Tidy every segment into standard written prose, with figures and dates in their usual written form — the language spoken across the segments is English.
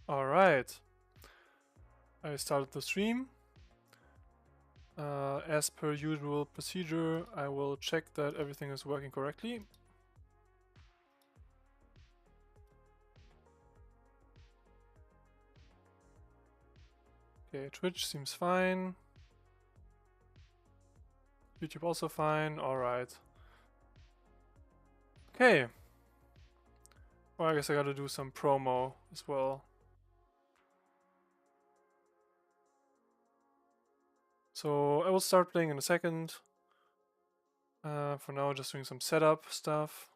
Alright. I started the stream. As per usual procedure, I will check that everything is working correctly. Okay, Twitch seems fine. YouTube also fine. Alright. Okay. Well, I guess I gotta do some promo as well. So I will start playing in a second. For now, just doing some setup stuff.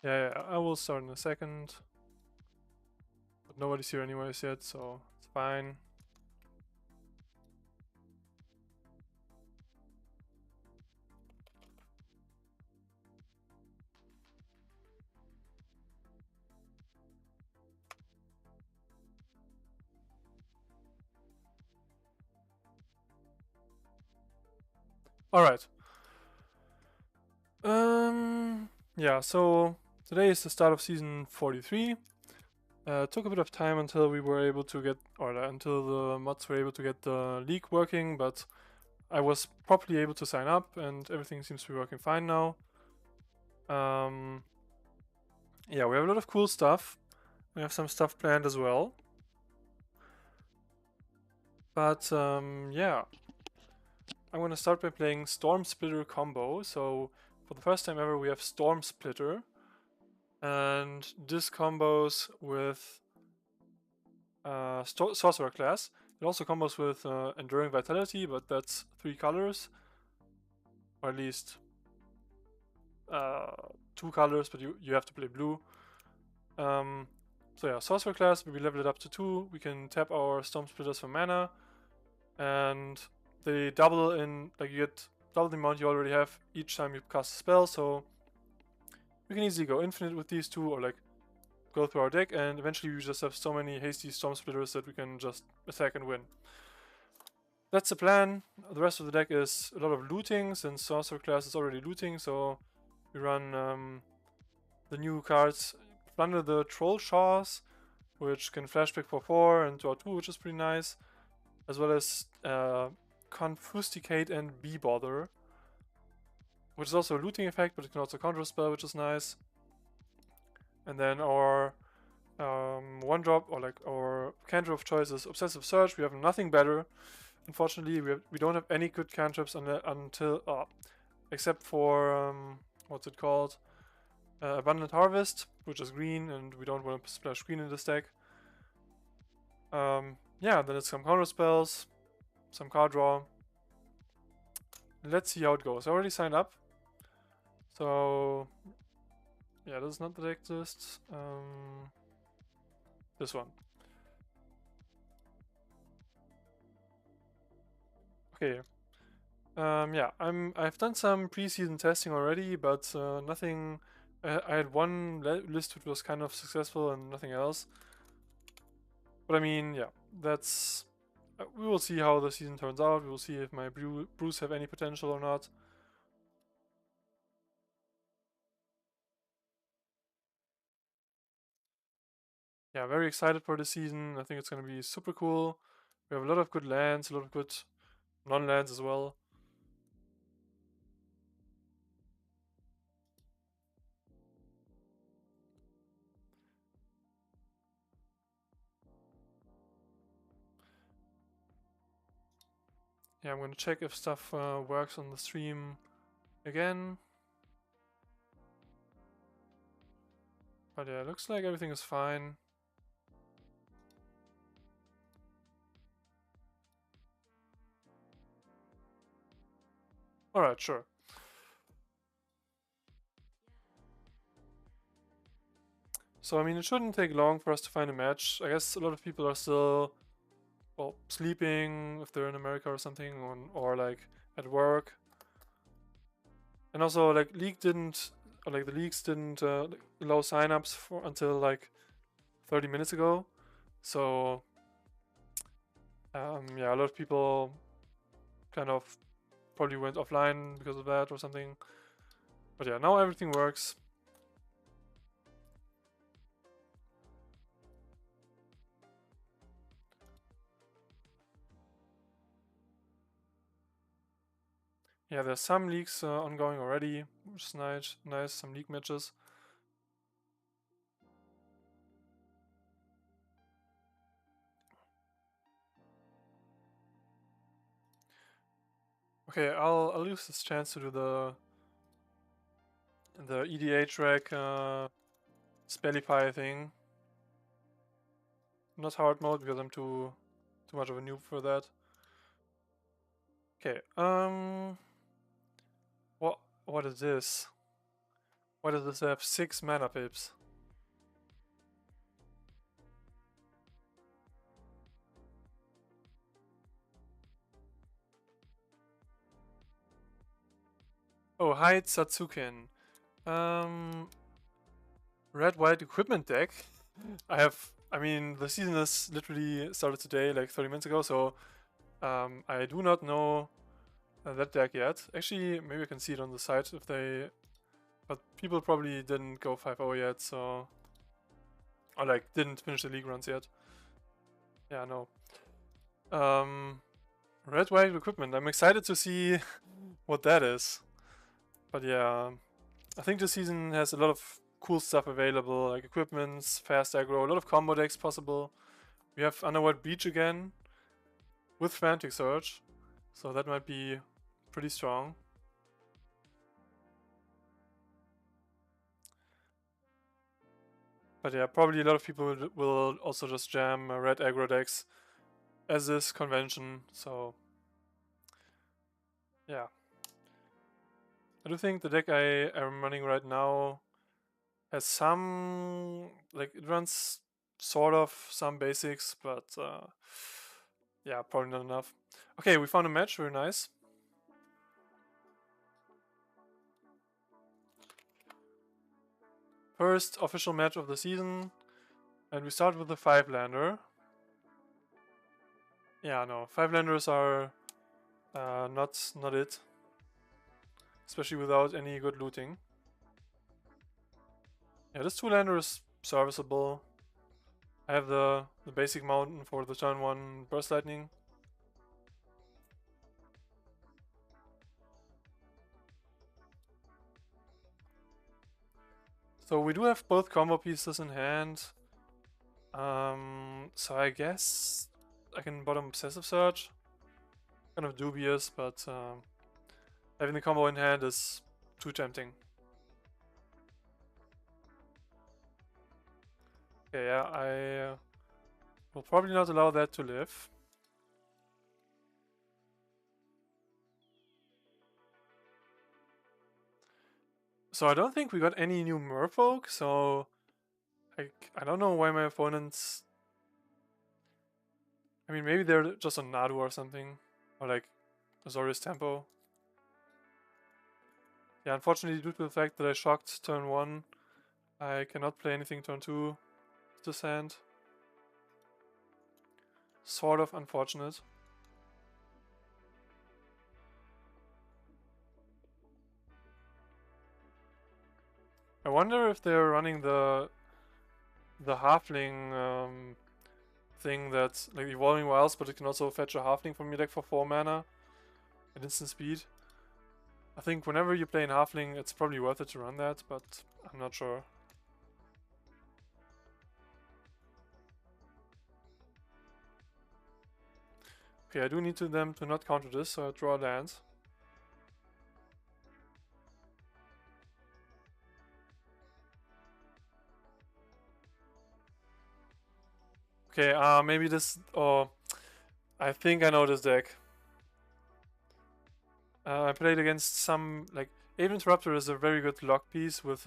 Yeah, I will start in a second. But nobody's here anyways yet, so it's fine. Alright. Yeah, so today is the start of season 43. Took a bit of time until we were able to get, or until the mods were able to get the league working, but I was properly able to sign up and everything seems to be working fine now. Yeah, we have a lot of cool stuff. We have some stuff planned as well. But yeah, I'm gonna start by playing Storm Splitter combo. So for the first time ever, we have Storm Splitter, and this combos with Sorcerer class. It also combos with Enduring Vitality, but that's 3 colors, or at least 2 colors, but you have to play blue. So yeah, Sorcerer class, we level it up to 2. We can tap our Storm Splitters for mana, and they double in, like you get double the amount you already have each time you cast a spell, so we can easily go infinite with these two, or like go through our deck, and eventually we just have so many hasty Storm Splitters that we can just attack and win. That's the plan. The rest of the deck is a lot of looting, since Sorcerer class is already looting, so we run the new cards. Plunder the Troll Shaws, which can flashback for 4 and draw 2, which is pretty nice, as well as Confusticate and Be Bother, which is also a looting effect, but it can also counter a spell, which is nice. And then our one drop, or like our cantrip of choice, is Obsessive Search. We have nothing better. Unfortunately, we don't have any good cantrips until except for what's it called? Abundant Harvest, which is green, and we don't want to splash green in this deck. Yeah, then it's some counter spells, some card draw. Let's see how it goes. I already signed up, so yeah, this is not the deck list. This one. Okay. Yeah, I've done some preseason testing already, but nothing. I had one list which was kind of successful and nothing else. But I mean, yeah, that's. We will see how the season turns out. We will see if my brews have any potential or not. Yeah, very excited for the season. I think it's gonna be super cool. We have a lot of good lands, a lot of good non-lands as well. Yeah, I'm gonna check if stuff works on the stream again. But yeah, looks like everything is fine. Alright, sure. So, I mean, it shouldn't take long for us to find a match. I guess a lot of people are still, well, sleeping if they're in America or something, or like at work. And also, like, the leagues didn't allow signups for until like 30 minutes ago. So, yeah, a lot of people kind of probably went offline because of that or something. But yeah, now everything works. Yeah, there's some leagues ongoing already, which is nice. Some league matches. Okay, I'll use this chance to do the EDA track Spellify thing. Not hard mode because I'm too much of a noob for that. Okay, what is this? Why does this have 6 mana pips? Oh, hide Satsuken. Red-white equipment deck. I mean, the season has literally started today, like 30 minutes ago, so I do not know that deck yet. Actually, maybe I can see it on the site if they... But people probably didn't go 5-0 yet, so... Or like, didn't finish the league runs yet. Yeah, no. Red-white equipment. I'm excited to see what that is. But yeah, I think this season has a lot of cool stuff available, like equipments, fast aggro, a lot of combo decks possible. We have Underworld Breach again with Frantic Surge, so that might be pretty strong. But yeah, probably a lot of people will also just jam red aggro decks as is convention, so yeah. I do think the deck I am running right now has some, like, it runs sort of some basics, but yeah, probably not enough. Okay, we found a match, very nice. First official match of the season, and we start with the 5-lander. Yeah, no, 5-landers are not it. Especially without any good looting. Yeah, this 2-lander is serviceable. I have the basic mountain for the turn 1 burst lightning. So we do have both combo pieces in hand. So I guess I can bottom Obsessive Search. Kind of dubious, but having the combo in hand is too tempting. Okay, yeah, I will probably not allow that to live. So I don't think we got any new Merfolk, so I don't know why my opponents... I mean, maybe they're just on Nadu or something, or like Azorius Tempo. Yeah, unfortunately, due to the fact that I shocked turn 1, I cannot play anything turn 2 with this hand. Sort of unfortunate. I wonder if they're running the halfling thing that's like evolving wilds, but it can also fetch a halfling from your deck for 4 mana at instant speed. I think whenever you play in halfling, it's probably worth it to run that, but I'm not sure. Okay, I do need them to not counter this, so I draw land. Okay, maybe this... Oh, I think I know this deck. I played against some... Like, Ave Interrupter is a very good lock piece with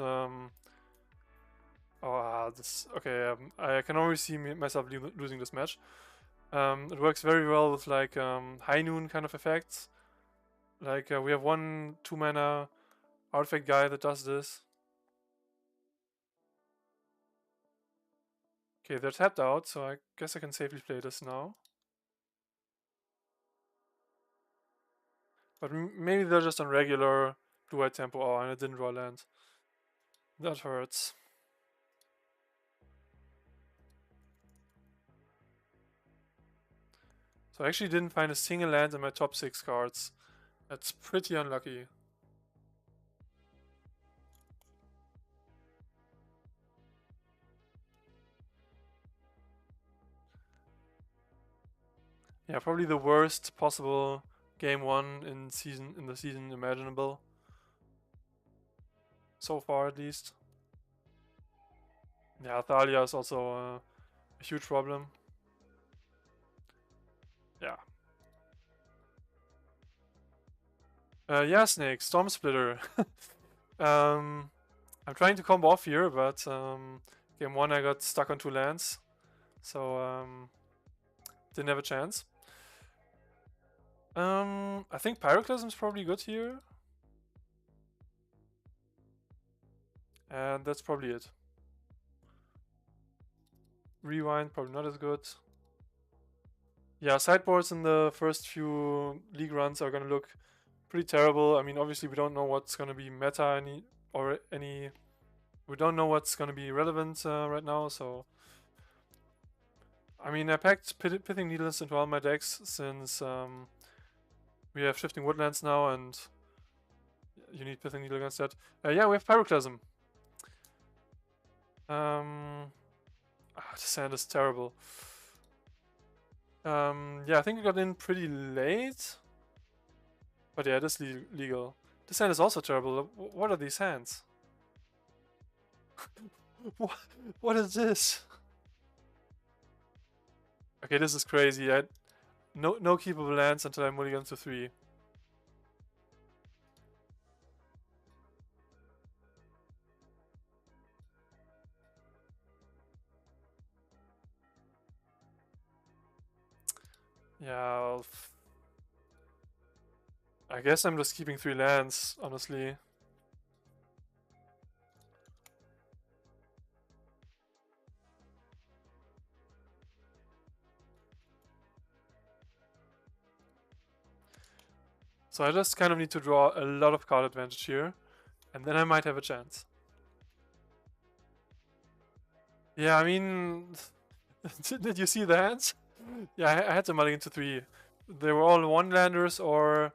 Oh, this okay. I can already see myself losing this match. It works very well with like high noon kind of effects. Like we have 1/2 mana artifact guy that does this. Okay, they're tapped out, so I guess I can safely play this now. But maybe they're just on regular blue-white tempo. Oh, and I didn't draw land. That hurts. So I actually didn't find a single land in my top 6 cards. That's pretty unlucky. Yeah, probably the worst possible game 1 in the season imaginable. So far, at least. Yeah, Thalia is also a huge problem. Yeah. Yeah, Snake, Storm Splitter. I'm trying to combo off here, but game 1 I got stuck on 2 lands. So didn't have a chance. I think Pyroclasm is probably good here. And that's probably it. Rewind, probably not as good. Yeah, sideboards in the first few league runs are gonna look pretty terrible. I mean, obviously we don't know what's gonna be meta we don't know what's gonna be relevant right now, so I mean, I packed Pithing Needles into all my decks since we have Shifting Woodlands now, and you need Pithing Needle against that. Yeah, we have Pyroclasm. The sand is terrible. Yeah, I think we got in pretty late. But yeah, it is legal. This hand is also terrible. What are these hands? What is this? Okay, this is crazy. No keepable lands until I mulligan to 3. Yeah, I guess I'm just keeping 3 lands, honestly. So I just kind of need to draw a lot of card advantage here, and then I might have a chance. Yeah, I mean, did you see the hands? Yeah, I had to mulligan to 3. They were all 1-landers or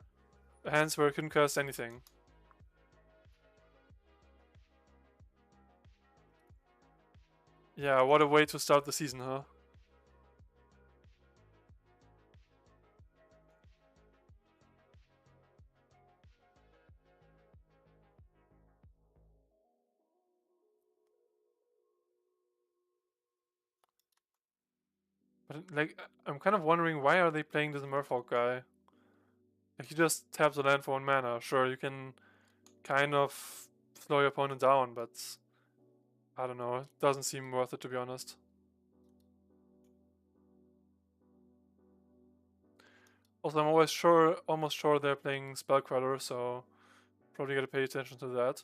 hands where I couldn't cast anything. Yeah, what a way to start the season, huh? But like, I'm kind of wondering, why are they playing this Merfolk guy? Like, he just taps a land for 1 mana. Sure, you can kind of slow your opponent down, but I don't know. It doesn't seem worth it, to be honest. Also, I'm almost sure they're playing Spellcrawler, so probably gotta pay attention to that.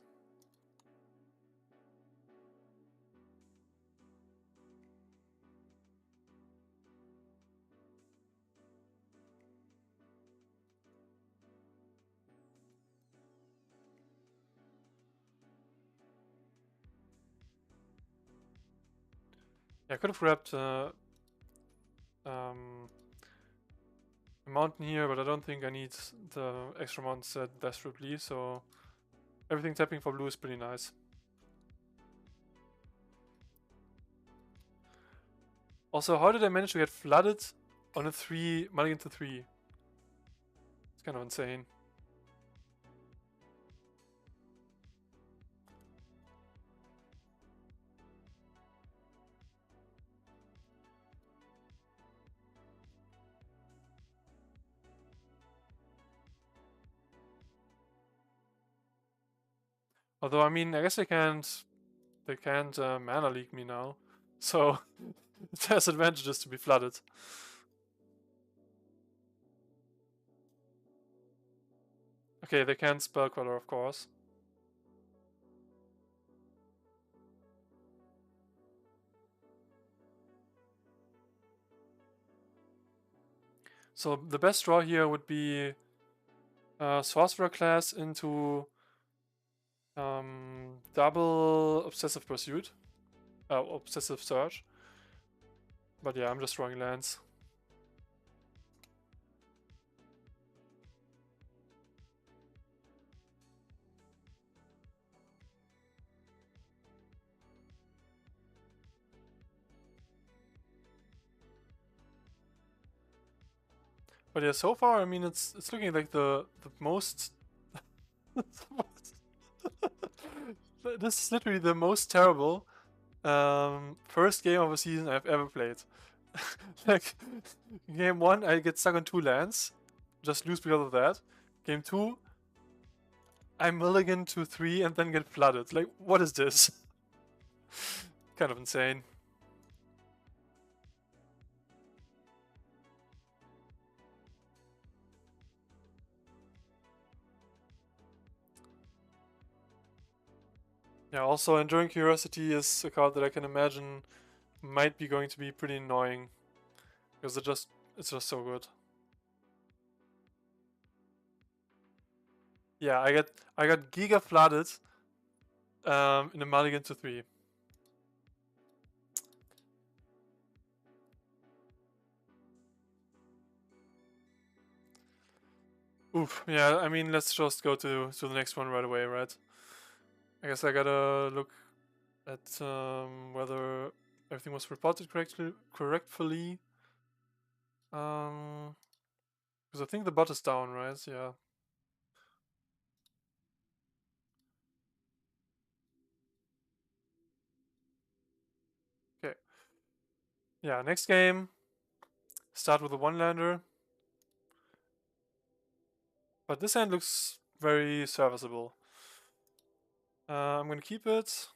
Yeah, I could have grabbed a mountain here, but I don't think I need the extra mountains desperately, so everything tapping for blue is pretty nice. Also, how did I manage to get flooded on a 3 mulligan to 3? It's kind of insane. Although, I mean, I guess I can't they can't mana leak me now. So it has advantages to be flooded. Okay, they can't spell color, of course. So the best draw here would be Sorcerer class into double Obsessive Pursuit. Obsessive Search. But yeah, I'm just drawing lands. But yeah, so far, I mean, it's looking like the most. This is literally the most terrible first game of a season I've ever played. Like, game 1, I get stuck on 2 lands, just lose because of that. Game 2, I mulligan to 3 and then get flooded. Like, what is this? Kind of insane. Yeah, also Enduring Curiosity is a card that I can imagine might be going to be pretty annoying. Because it's just so good. Yeah, I got Giga flooded in a mulligan to 3. Oof, yeah, I mean, let's just go to the next one right away, right? I guess I gotta look at whether everything was reported correctly. Because I think the bot is down, right? Yeah. Okay. Yeah, next game. Start with a one-lander. But this hand looks very serviceable. I'm gonna keep it.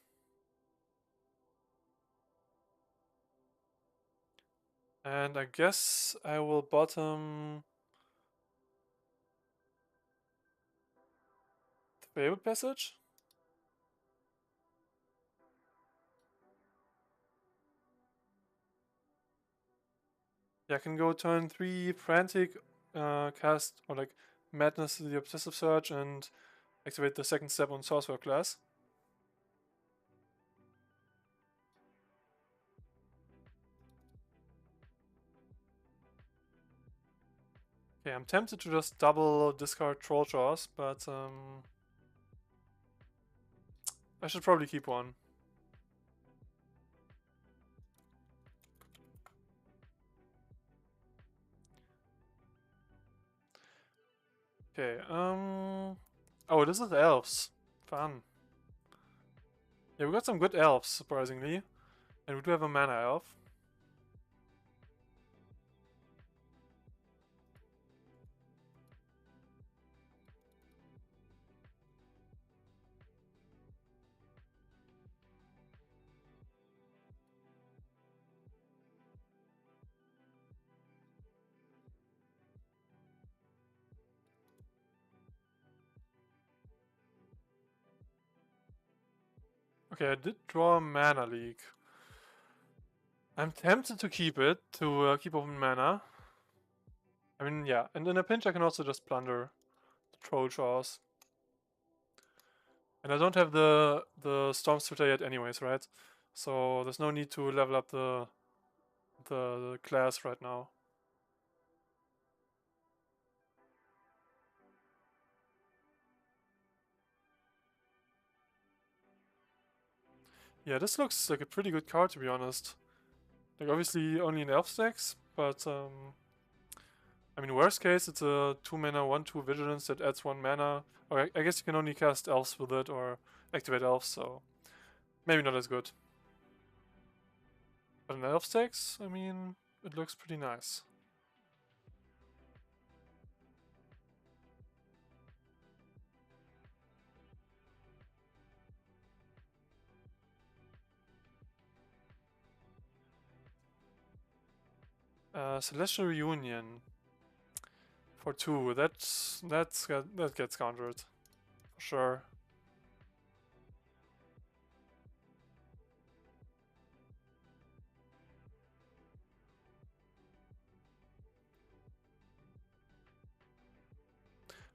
And I guess I will bottom the Fabled Passage. Yeah, I can go turn 3 Frantic, cast, or like Madness the Obsessive Search, and activate the second step on Sorcerer class. Okay, I'm tempted to just double discard Troll Jaws, but I should probably keep one. Okay, oh, this is elves. Fun. Yeah, we got some good elves, surprisingly. And we do have a mana elf. Okay, I did draw a mana leak. I'm tempted to keep it, to keep open mana. I mean, yeah, and in a pinch I can also just plunder the Troll Jaws. And I don't have the Storm Splitter yet anyways, right? So there's no need to level up the class right now. Yeah, this looks like a pretty good card, to be honest. Like, obviously only in elf stacks, but I mean, worst case, it's a 2 mana 1/2 vigilance that adds 1 mana. Or I guess you can only cast elves with it or activate elves, so maybe not as good. But in elf stacks, I mean, it looks pretty nice. Celestial Reunion for 2. That gets countered for sure.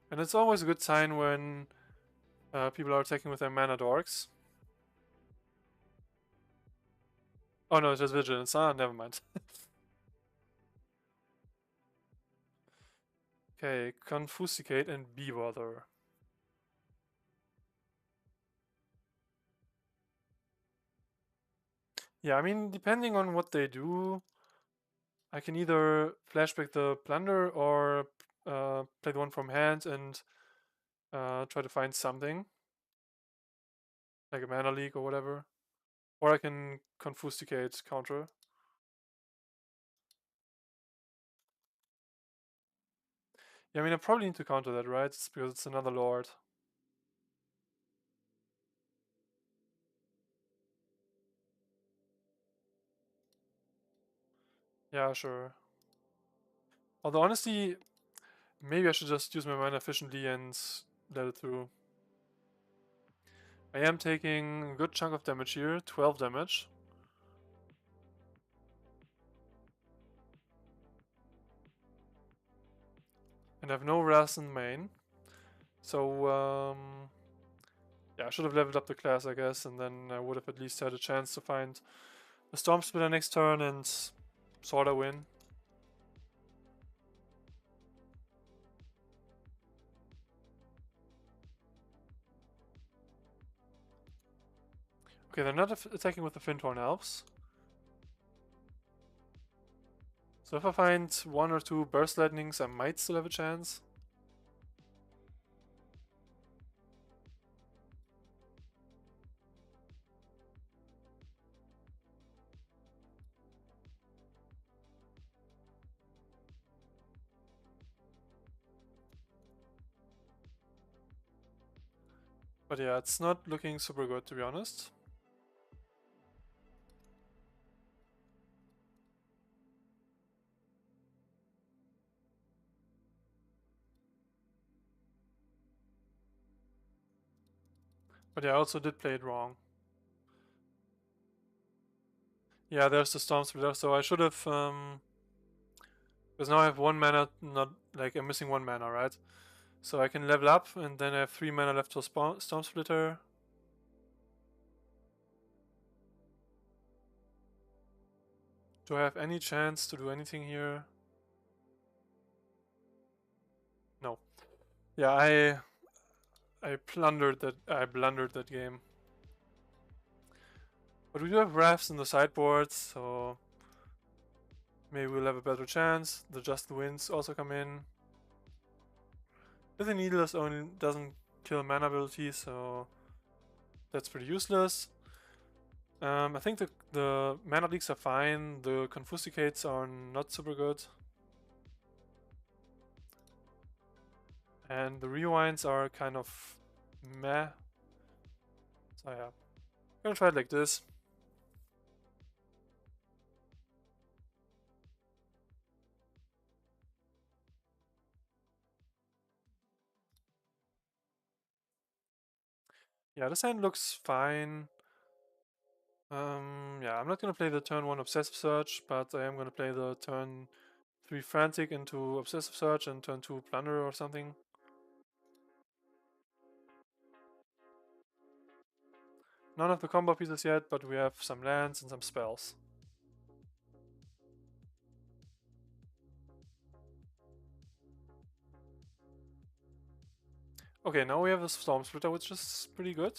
And it's always a good sign when people are attacking with their mana dorks. Oh no, it's just vigilance. Ah, never mind. Okay, Confusicate and Bewather. Yeah, I mean, depending on what they do, I can either flashback the Plunder or play the one from hand and try to find something, like a mana leak or whatever. Or I can Confusicate counter. Yeah, I mean, I probably need to counter that, right? It's because it's another Lord. Yeah, sure. Although, honestly, maybe I should just use my mana efficiently and let it through. I am taking a good chunk of damage here, 12 damage. And I have no Ras in main. So, yeah, I should have leveled up the class, I guess, and then I would have at least had a chance to find a Storm Splitter next turn and sorta win. Okay, they're not attacking with the Fintorn Elves. So if I find 1 or 2 Burst Lightnings, I might still have a chance. But yeah, it's not looking super good, to be honest. But yeah, I also did play it wrong. Yeah, there's the Storm Splitter, so I should have, because now I have 1 mana, not, like, I'm missing 1 mana, right? So I can level up, and then I have 3 mana left for Storm Splitter. Do I have any chance to do anything here? No. Yeah, I blundered that game. But we do have Rafts in the sideboard, so maybe we'll have a better chance. The Just the Winds also come in. The Needless only doesn't kill mana ability, so that's pretty useless. I think the mana leaks are fine. The Confusicates are not super good. And the rewinds are kind of meh. So yeah, I'm gonna try it like this. Yeah, this hand looks fine. Yeah, I'm not gonna play the turn 1 Obsessive Search, but I am gonna play the turn 3 Frantic into Obsessive Search and turn 2 Plunder or something. None of the combo pieces yet, but we have some lands and some spells. Okay, now we have a Storm Splitter, which is pretty good.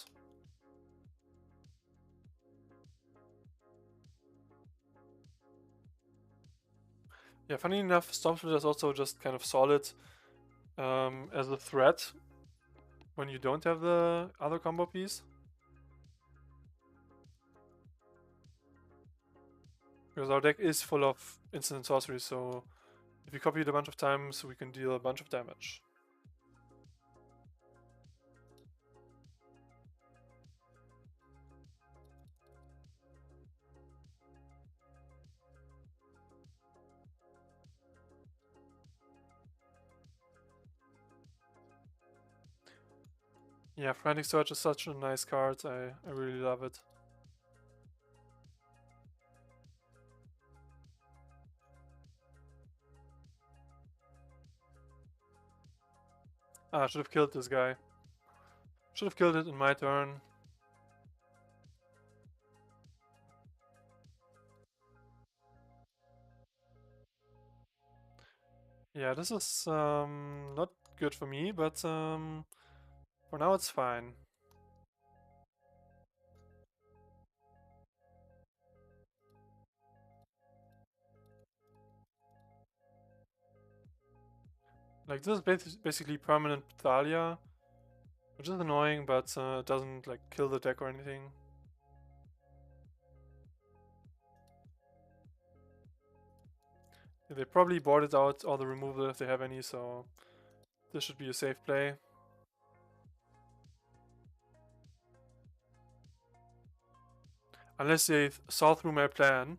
Yeah, funny enough, Storm Splitter is also just kind of solid as a threat when you don't have the other combo piece. Because our deck is full of instant sorcery, so if we copy it a bunch of times, we can deal a bunch of damage. Yeah, Frantic Search is such a nice card. I really love it. Ah, I should have killed this guy. Should have killed it in my turn. Yeah, this is not good for me, but for now it's fine. Like, this is basically permanent Thalia, which is annoying, but it doesn't like kill the deck or anything. They probably boarded out all the removal if they have any, so this should be a safe play. Unless they saw through my plan,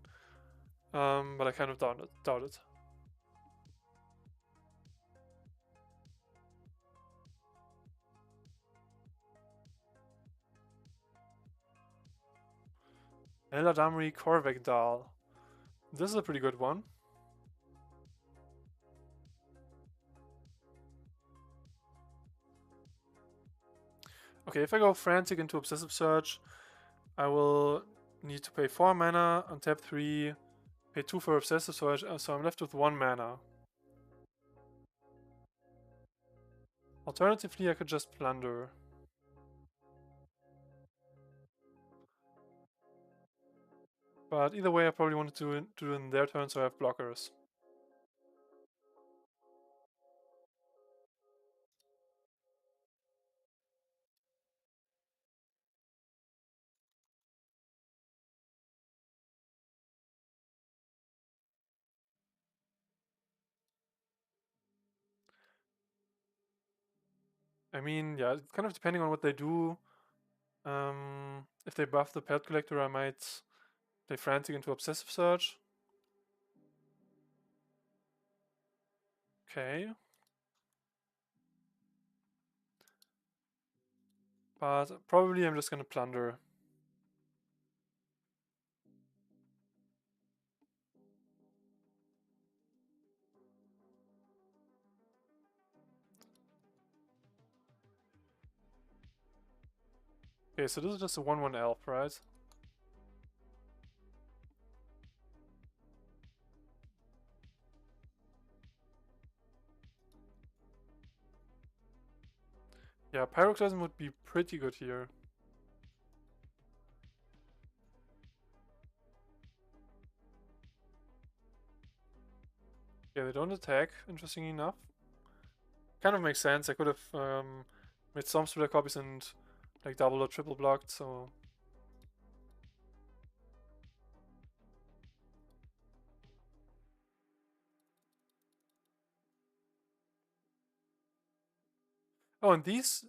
but I kind of doubt it. Eladamri Korvek Dal. This is a pretty good one. Okay, if I go Frantic into Obsessive Search, I will need to pay 4 mana, untap 3, pay 2 for Obsessive Search, so I'm left with 1 mana. Alternatively, I could just Plunder. But either way, I probably want to do it in their turn, so I have blockers. I mean, yeah, it's kind of depending on what they do. If they buff the Pet Collector, I might play Frantic into Obsessive Search. Okay. But probably I'm just gonna Plunder. Okay, so this is just a 1/1 elf, right? Yeah, Pyroclasm would be pretty good here. Yeah, they don't attack, interestingly enough. Kind of makes sense. I could have made some Splitter copies and like double or triple blocked, so... Oh, and these...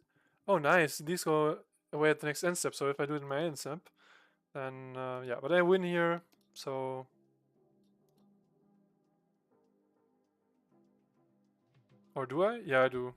Oh, nice. These go away at the next end step, so if I do it in my end step, then yeah. But I win here, so... Or do I? Yeah, I do.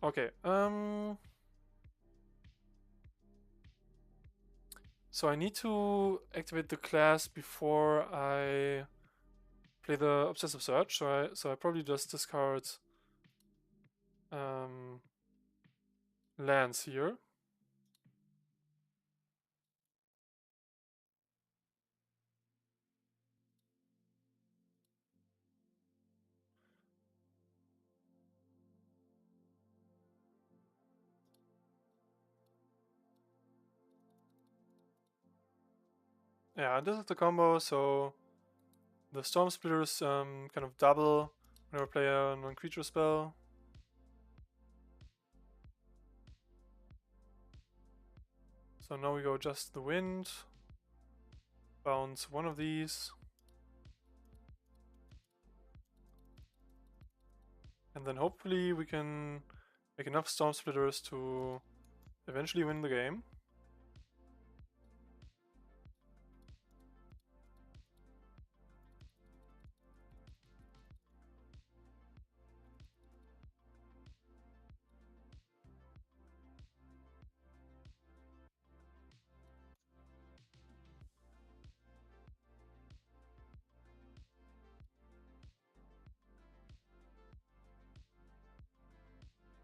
Okay, so I need to activate the class before I play the Obsessive Search, so I probably just discard um, lands here. Yeah, and this is the combo, so the Storm Splitters kind of double whenever I play a non-creature spell. So now we go just the wind, bounce one of these, And then hopefully we can make enough Storm Splitters to eventually win the game.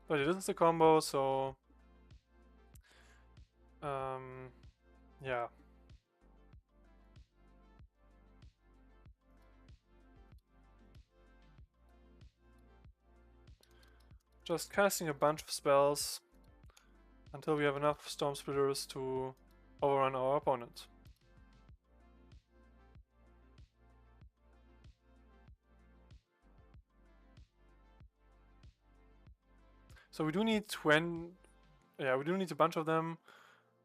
But it isn't the combo, so yeah. Just casting a bunch of spells until we have enough Storm Splitters to overrun our opponent. So we do need we do need a bunch of them.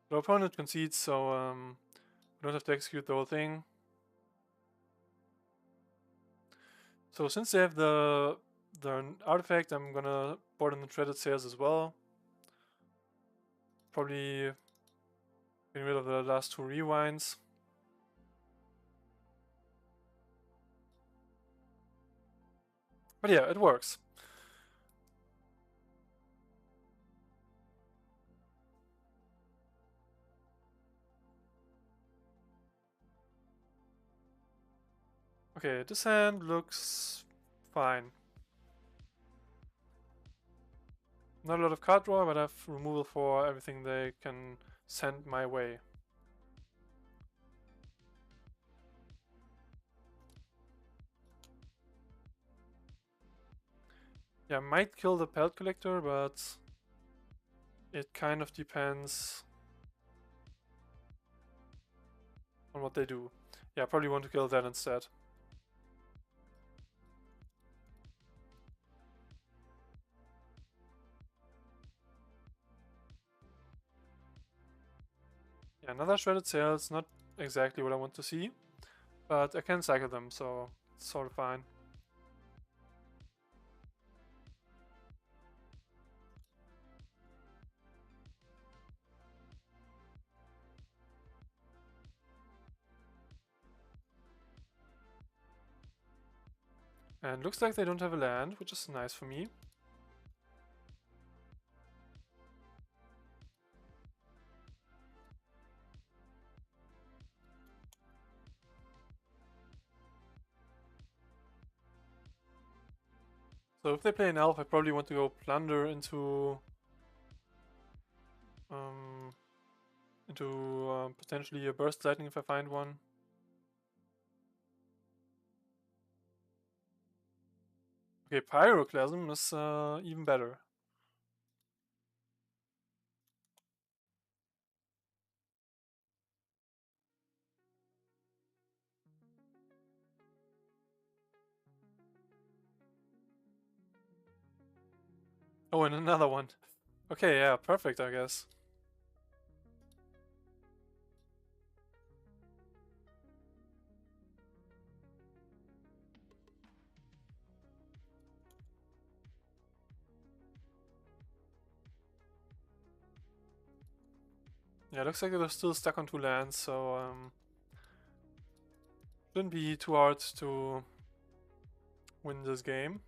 The opponent concedes, so we don't have to execute the whole thing. So since they have the artifact, I'm gonna board in the Threaded Sails as well. Probably getting rid of the last 2 rewinds. But yeah, it works. Okay, this hand looks fine. Not a lot of card draw, but I have removal for everything they can send my way. Yeah, I might kill the Pelt Collector, but it kind of depends on what they do. Yeah, I probably want to kill that instead. Yeah, another Shredded Sails, not exactly what I want to see, but I can cycle them, so it's sort of fine. And looks like they don't have a land, which is nice for me. So if they play an elf, I probably want to go plunder into potentially a burst lightning if I find one. Okay, Pyroclasm is even better. Oh, and another one. Okay, yeah, perfect, I guess. Yeah, looks like they're still stuck on 2 lands, so shouldn't be too hard to win this game.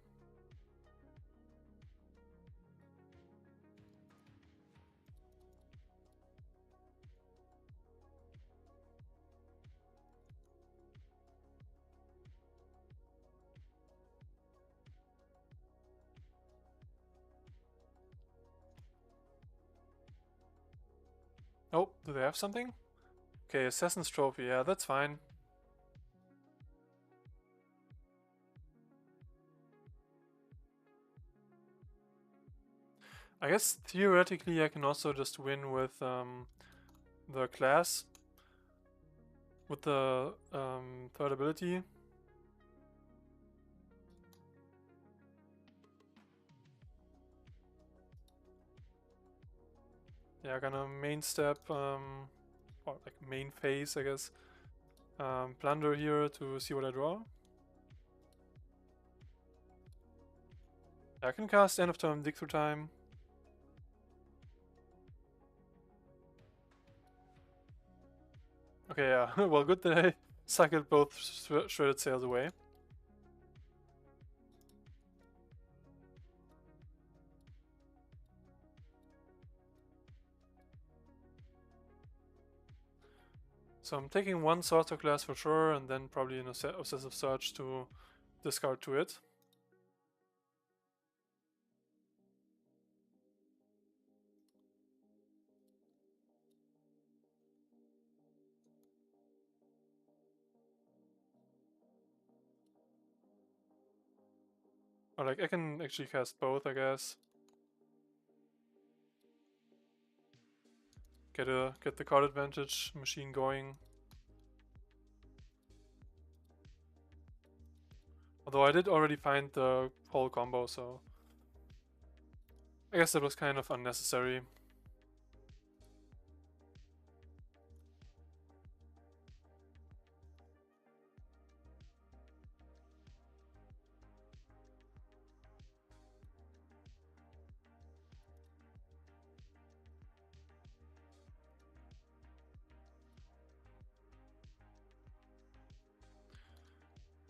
Oh, do they have something? Okay, Assassin's Trophy, yeah, that's fine. I guess theoretically I can also just win with the class, with the third ability. Yeah, gonna main step, or like main phase, I guess. Plunder here to see what I draw. I can cast end of turn dig through time. Okay, yeah. Well, good that I cycled both shredded sails away. So I'm taking one Sorcerer class for sure, and then probably an Obsessive Search to discard to it. Or like, I can actually cast both, I guess. Get the card advantage machine going. Although I did already find the whole combo, so I guess that was kind of unnecessary.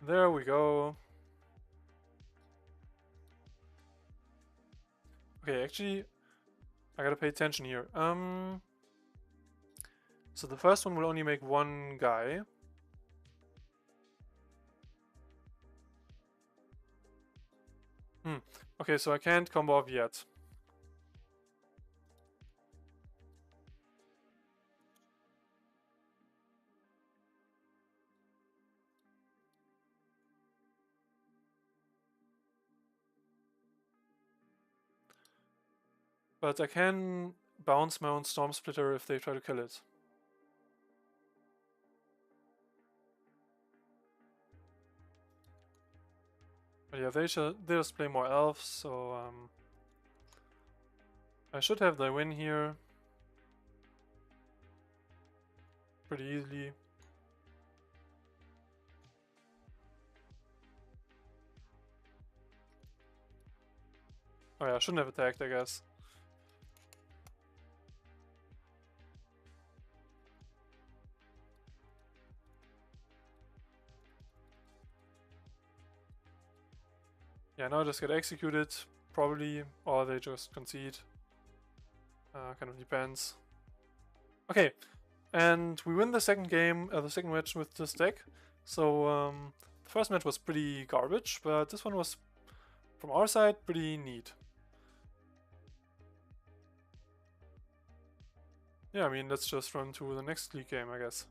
There we go. Okay, actually, I gotta pay attention here. So the first one will only make one guy. Okay, so I can't combo off yet. But I can bounce my own Storm Splitter if they try to kill it. But yeah, they just play more elves, so I should have the win here pretty easily. Oh yeah, I shouldn't have attacked, I guess. Yeah, now I just get executed, probably, or they just concede. Kind of depends. Okay, and we win the second game, the second match with this deck. So the first match was pretty garbage, but this one was, from our side, pretty neat. Yeah, I mean, let's just run to the next league game, I guess.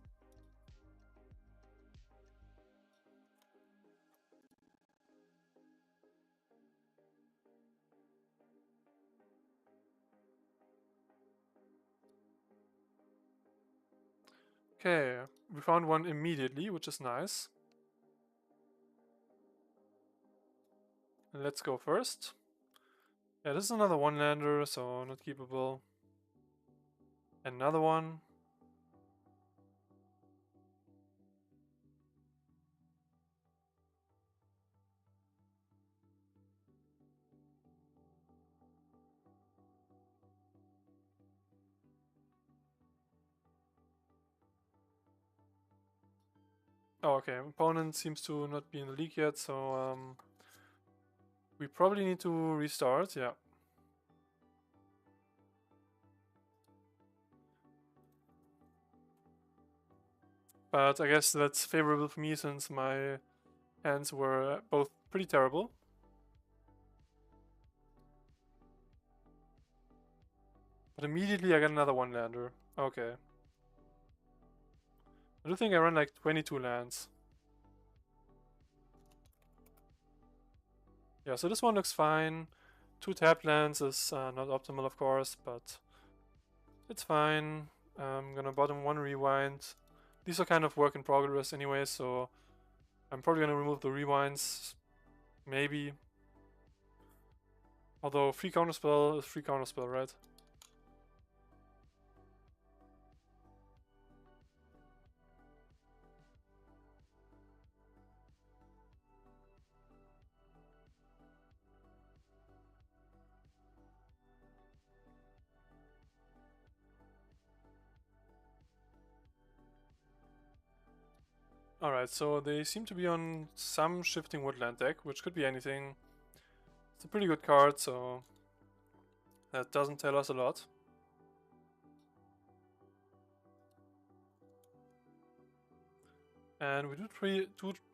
Okay, we found one immediately, which is nice. Let's go first. Yeah, this is another one-lander, so not keepable. Another one. Oh, okay. Opponent seems to not be in the league yet, so we probably need to restart, yeah. But I guess that's favorable for me since my hands were both pretty terrible. But immediately I got another one-lander. Okay. I do think I run like 22 lands. Yeah, so this one looks fine. 2 tap lands is not optimal, of course, but it's fine. I'm gonna bottom 1 rewind. These are kind of work in progress anyway, so I'm probably gonna remove the rewinds. Maybe. Although free counterspell is free counterspell, right? Alright, so they seem to be on some shifting woodland deck, which could be anything. It's a pretty good card, so that doesn't tell us a lot. And we do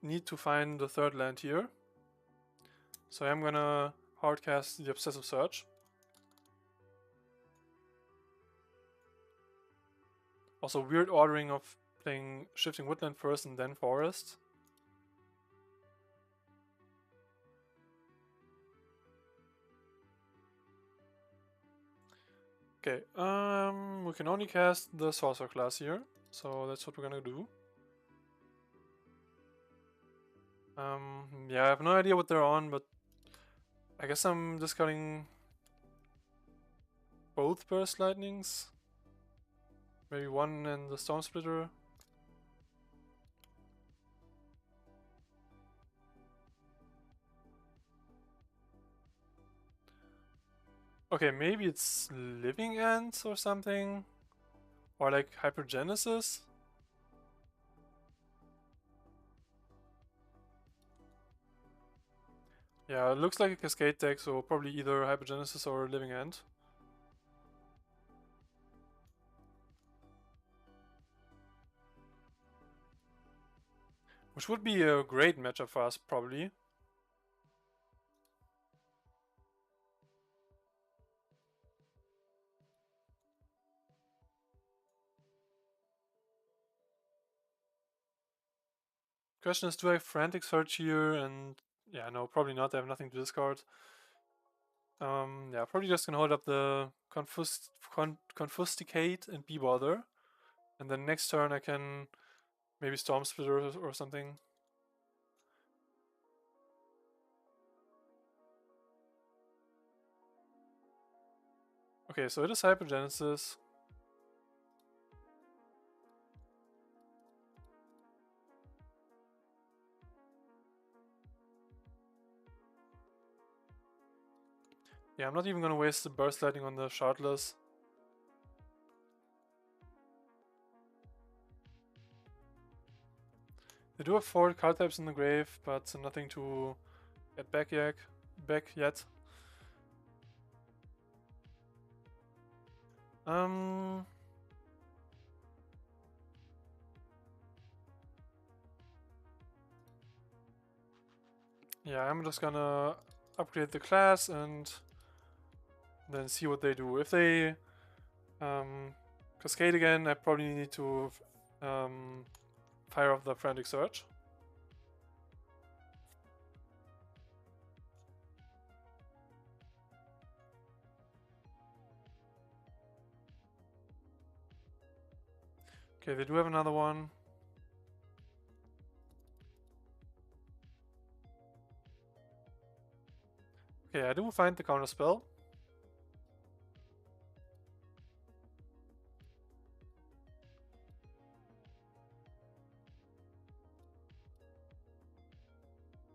need to find the third land here. So I'm gonna hardcast the Obsessive Search. Also, weird ordering of playing Shifting Woodland first and then Forest. Okay, we can only cast the Sorcerer class here, so that's what we're gonna do. Yeah, I have no idea what they're on, but I guess I'm discarding both Burst Lightnings. Maybe one and the Storm Splitter. Okay, maybe it's Living Ends or something. Or like Hypergenesis. Yeah, it looks like a Cascade deck, so probably either Hypergenesis or Living End. Which would be a great matchup for us, probably. Question is, do I have Frantic Search here? And yeah, no, probably not. I have nothing to discard. Yeah, probably just gonna hold up the Confusticate and Be Bother. And then next turn I can maybe Storm Splitter or something. Okay, so it is Hypergenesis. Yeah, I'm not even gonna waste the Burst Lightning on the Shardless. They do have 4 card types in the grave, but nothing to get back yet. Yeah, I'm just gonna upgrade the class and then see what they do. If they Cascade again, I probably need to fire off the Frantic Search. Okay, they do have another one. Okay, I do find the counter spell.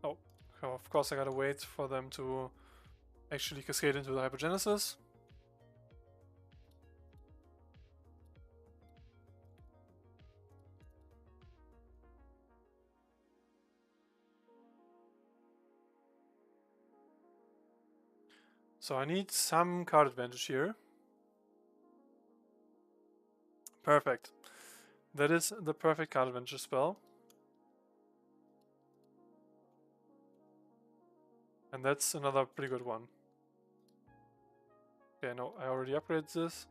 Oh, of course I gotta wait for them to actually cascade into the Hypergenesis. So I need some card advantage here. Perfect. That is the perfect card advantage spell. And that's another pretty good one. Okay, no, I already upgraded this.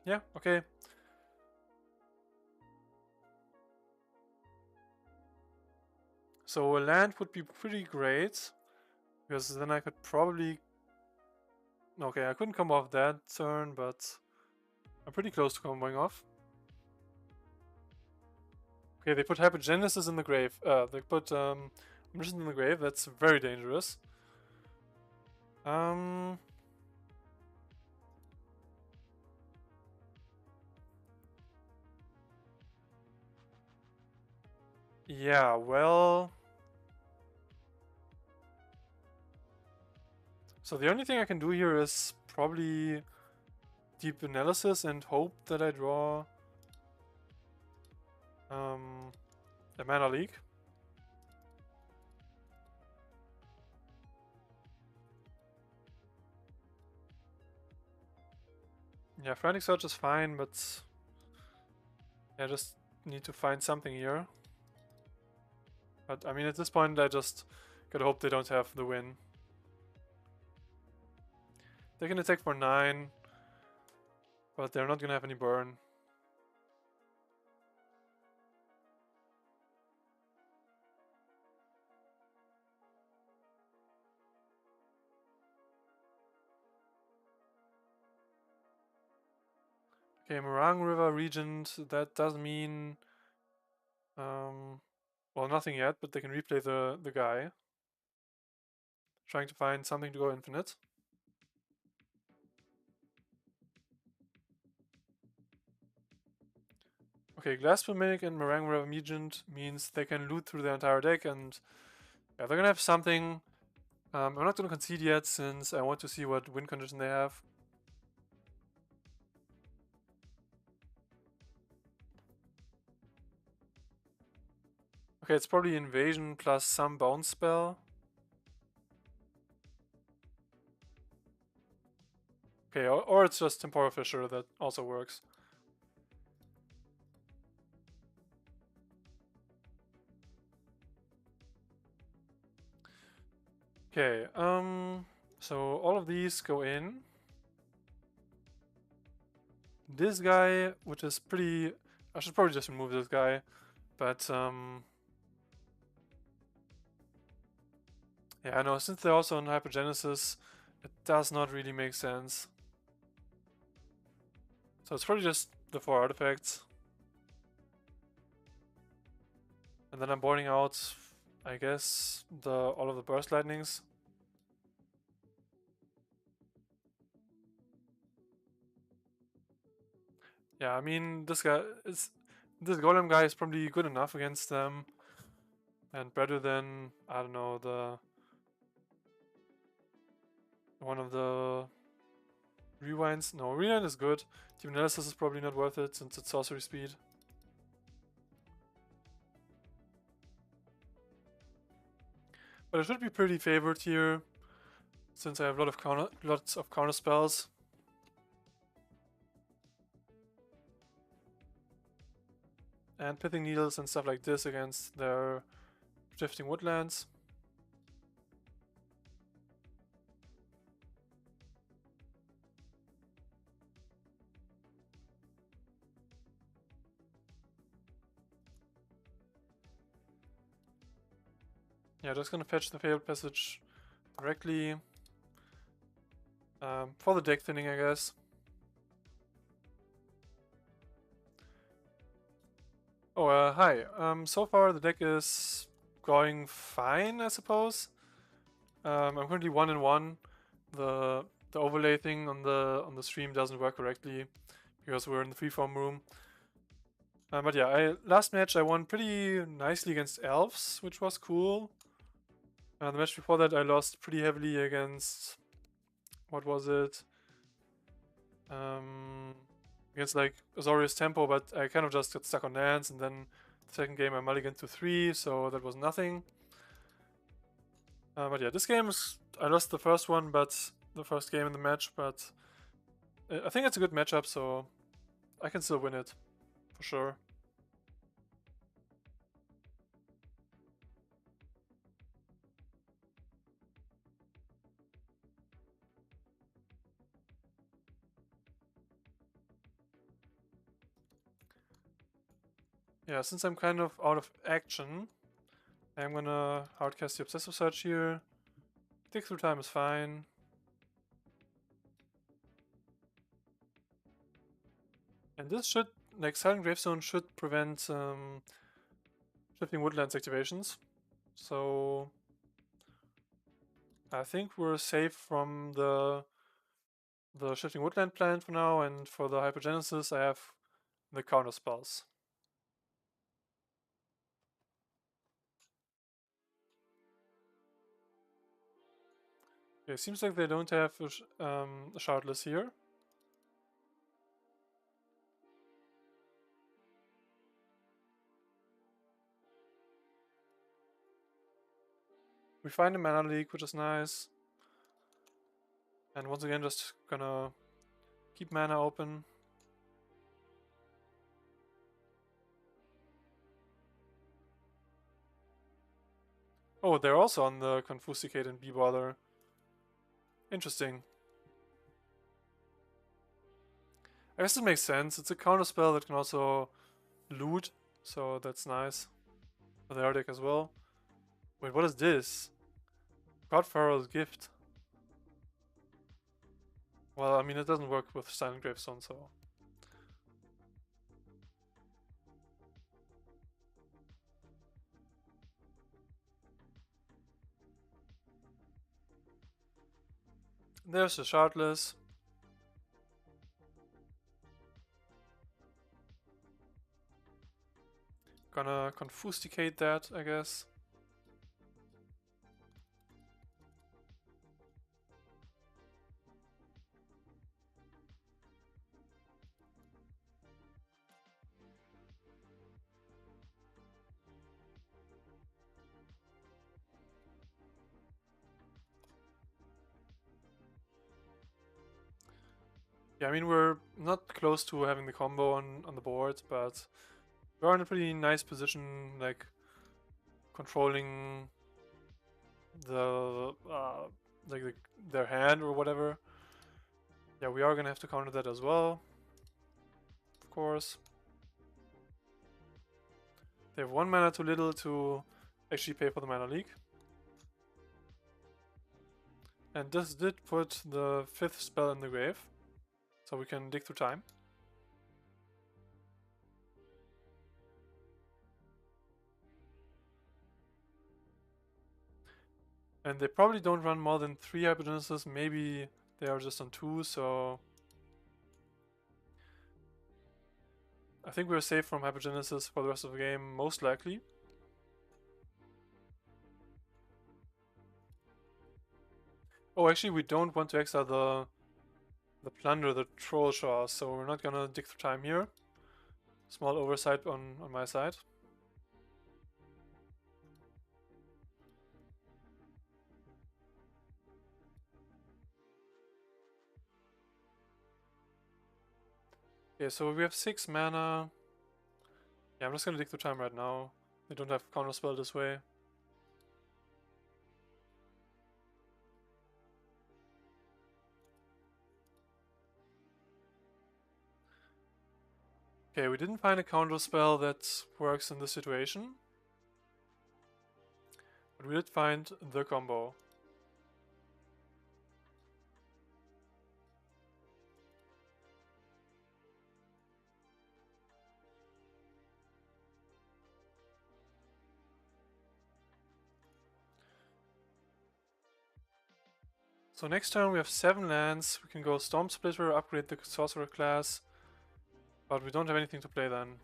Yeah, okay. So a land would be pretty great, because then I could probably... Okay, I couldn't come off that turn, but I'm pretty close to comboing off. Okay, they put Hypergenesis in the grave. They put Omniscient in the grave. That's very dangerous. Yeah, well... So the only thing I can do here is probably Deep Analysis and hope that I draw a mana leak. Yeah, Frantic Search is fine, but I just need to find something here. But I mean, at this point, I just gotta hope they don't have the win. They can attack for 9, but they're not gonna have any burn. Okay, Meringue River Regent, that does mean... well, nothing yet, but they can replay the guy. Trying to find something to go infinite. Okay, Glass Mimic and Meringue River Regent means they can loot through the entire deck, and yeah, they're gonna have something. I'm not gonna concede yet, since I want to see what win condition they have. Okay, it's probably Invasion plus some bounce spell. Okay, or it's just Temporal Fissure, that also works. Okay, so all of these go in. This guy, which is pretty... I should probably just remove this guy, but yeah, I know, since they're also on Hypergenesis, it does not really make sense. So it's probably just the 4 artifacts. And then I'm boarding out, I guess, all of the Burst Lightnings. Yeah, I mean, this Golem guy is probably good enough against them. And better than, I don't know, one of the Rewinds. No, Rewind is good. Team Analysis is probably not worth it since it's sorcery speed. But I should be pretty favored here, since I have lots of counter spells. And Pithing Needles and stuff like this against their Drifting Woodlands. Yeah, just gonna fetch the Fabled Passage directly. For the deck thinning, I guess. Oh, hi. So far the deck is going fine, I suppose. I'm currently 1-1. The overlay thing on the stream doesn't work correctly because we're in the freeform room. But yeah, last match I won pretty nicely against Elves, which was cool. The match before that I lost pretty heavily against... what was it? Against like Azorius Tempo, but I kind of just got stuck on lands, and then the second game I mulliganed to 3, so that was nothing. But yeah, this game I lost the first one, but the first game in the match, but I think it's a good matchup, so I can still win it, for sure. Yeah, since I'm kind of out of action, I'm gonna hardcast the Obsessive Search here. Dig through time is fine. And this should, like, Silent Gravestone should prevent Shifting Woodlands activations. So I think we're safe from the Shifting Woodland plant for now, and for the Hypergenesis I have the counter spells. Okay, seems like they don't have a Shardless here. We find a mana leak, which is nice. And once again, just gonna keep mana open. Oh, they're also on the Confusticate and Be Bother. Interesting. I guess it makes sense. It's a counter spell that can also loot, so that's nice. For their deck as well. Wait, what is this? Godfarrow's Gift. Well, I mean, it doesn't work with Silent Gravestone, so. There's the Shardless. Gonna Confusticate that, I guess. Yeah, I mean, we're not close to having the combo on the board, but we're in a pretty nice position, like controlling the their hand or whatever. Yeah, we are gonna have to counter that as well, of course. They have 1 mana too little to actually pay for the mana leak. And this did put the 5th spell in the grave, so we can dig through time. And they probably don't run more than 3 Hypergenesis, maybe they are just on 2, so I think we're safe from Hypergenesis for the rest of the game, most likely. Oh, actually we don't want to exile the Plunder, the Troll Shaw, so we're not gonna dig through time here. Small oversight on my side. Okay, so we have 6 mana. Yeah, I'm just gonna dig through time right now. We don't have counterspell this way. Okay, we didn't find a counterspell that works in this situation. But we did find the combo. So next turn we have 7 lands. We can go Storm Splitter, upgrade the Sorcerer class. But we don't have anything to play then.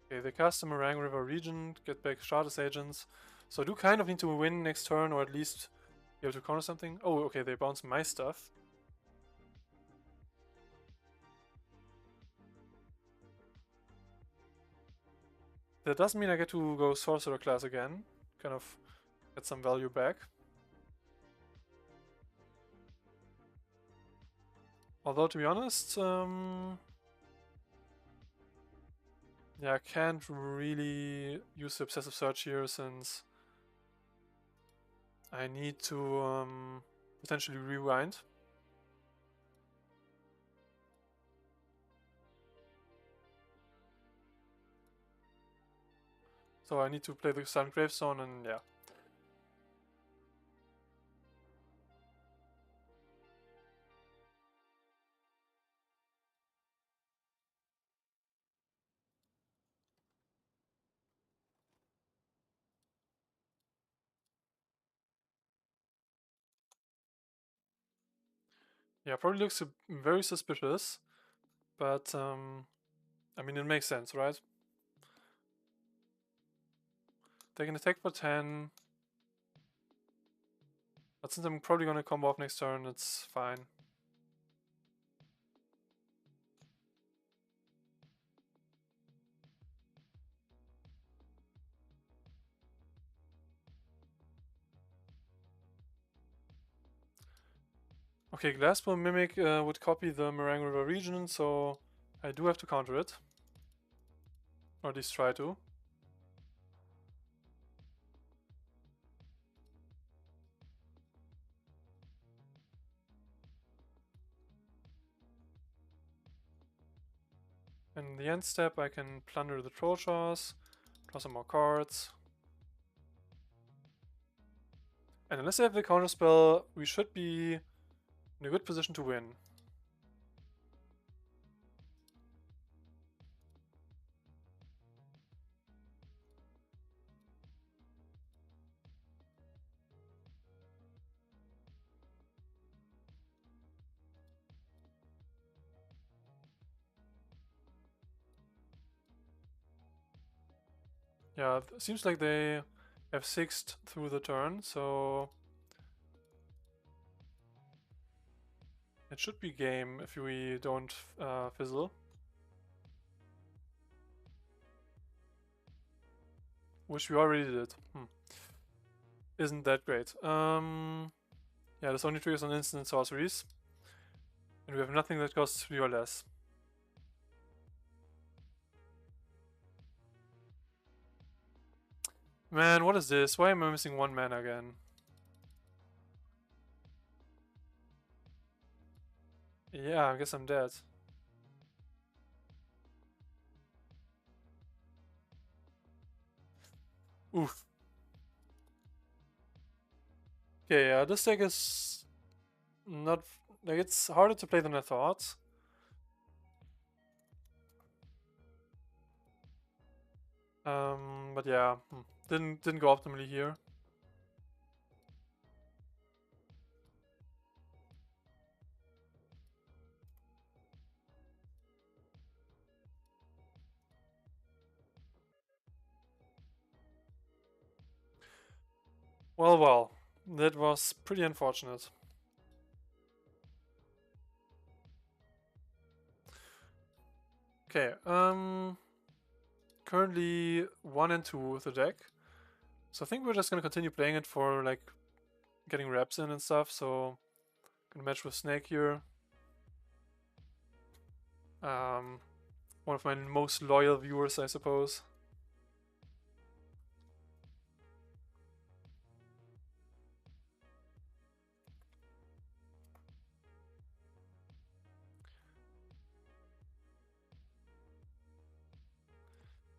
Okay, they cast the Meringue River Regent, get back Shardless Agents. So I do kind of need to win next turn, or at least be able to counter something. Oh, okay, they bounce my stuff. That doesn't mean I get to go Sorcerer class again. Kind of get some value back. Although, to be honest, yeah, I can't really use the Obsessive Search here since I need to potentially rewind. So I need to play the Silent Gravestone and yeah. Yeah, probably looks very suspicious, but I mean, it makes sense, right? They can attack for 10. But since I'm probably gonna combo off next turn, it's fine. Okay, Glassbone Mimic would copy the Meringue River region, so I do have to counter it. Or at least try to. In the end step, I can plunder the Troll Jaws, draw some more cards. And unless I have the counter spell, we should be in a good position to win. Yeah, it seems like they have 6'd through the turn, so it should be game if we don't fizzle. Which we already did. Isn't that great. Yeah, this only triggers on instant sorceries. And we have nothing that costs 3 or less. Man, what is this? Why am I missing 1 mana again? Yeah, I guess I'm dead. Oof. Okay, yeah, this deck is not... like, it's harder to play than I thought. But yeah, didn't go optimally here. Well, that was pretty unfortunate. Okay, currently 1 and 2 with the deck. So I think we're just gonna continue playing it for like getting reps in and stuff, so gonna match with Snake here. One of my most loyal viewers, I suppose.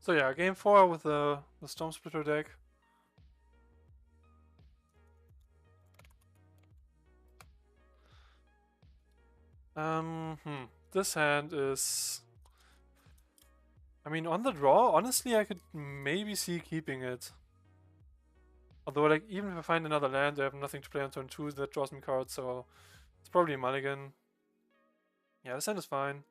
So yeah, game 4 with the Storm Splitter deck. This hand is... I mean, on the draw, honestly, I could maybe see keeping it. Although, like, even if I find another land, I have nothing to play on turn 2 that draws me cards, so it's probably a mulligan. Yeah, this hand is fine.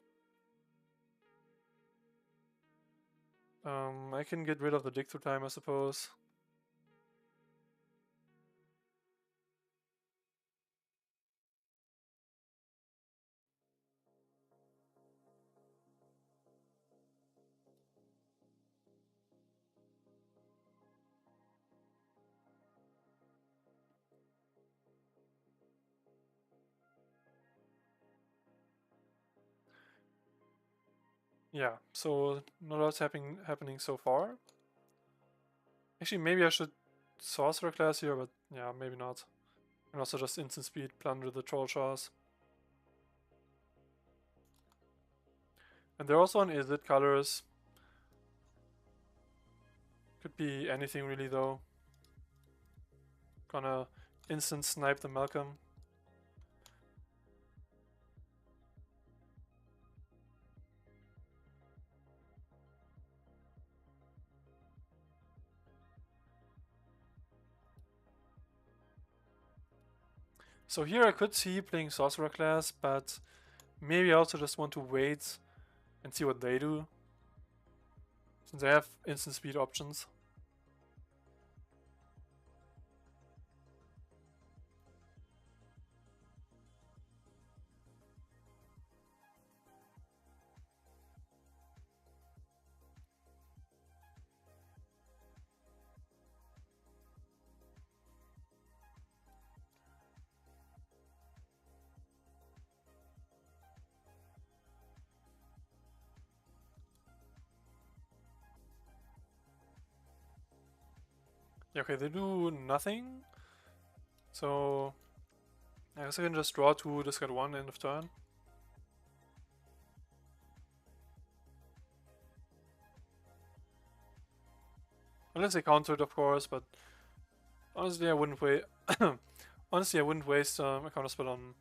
I can get rid of the dig through time, I suppose. Yeah, so not a lot's happening so far. Actually, maybe I should Sorcerer class here, but yeah, maybe not. And also just instant speed, plunder the Troll Jaws. And they're also on Izzet colors. Could be anything really though. Gonna instant snipe the Malcolm. So here I could see playing Sorcerer class, but maybe I also just want to wait and see what they do, since they have instant speed options. Yeah, okay, they do nothing. So I guess I can just draw 2, discard 1 end of turn. Unless they counter it, of course, but honestly I wouldn't wait. Honestly, I wouldn't waste a counter spell on.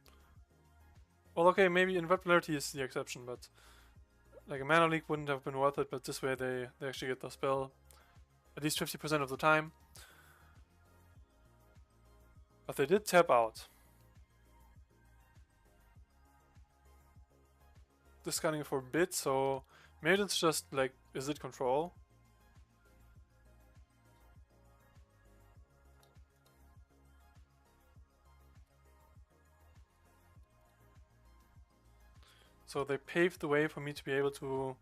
Well, okay, maybe Invulnerability is the exception, but like a mana leak wouldn't have been worth it. But this way they actually get the spell at least 50% of the time. But they did tap out. Discarding for a bit, so maybe it's just like, is it control? So they paved the way for me to be able to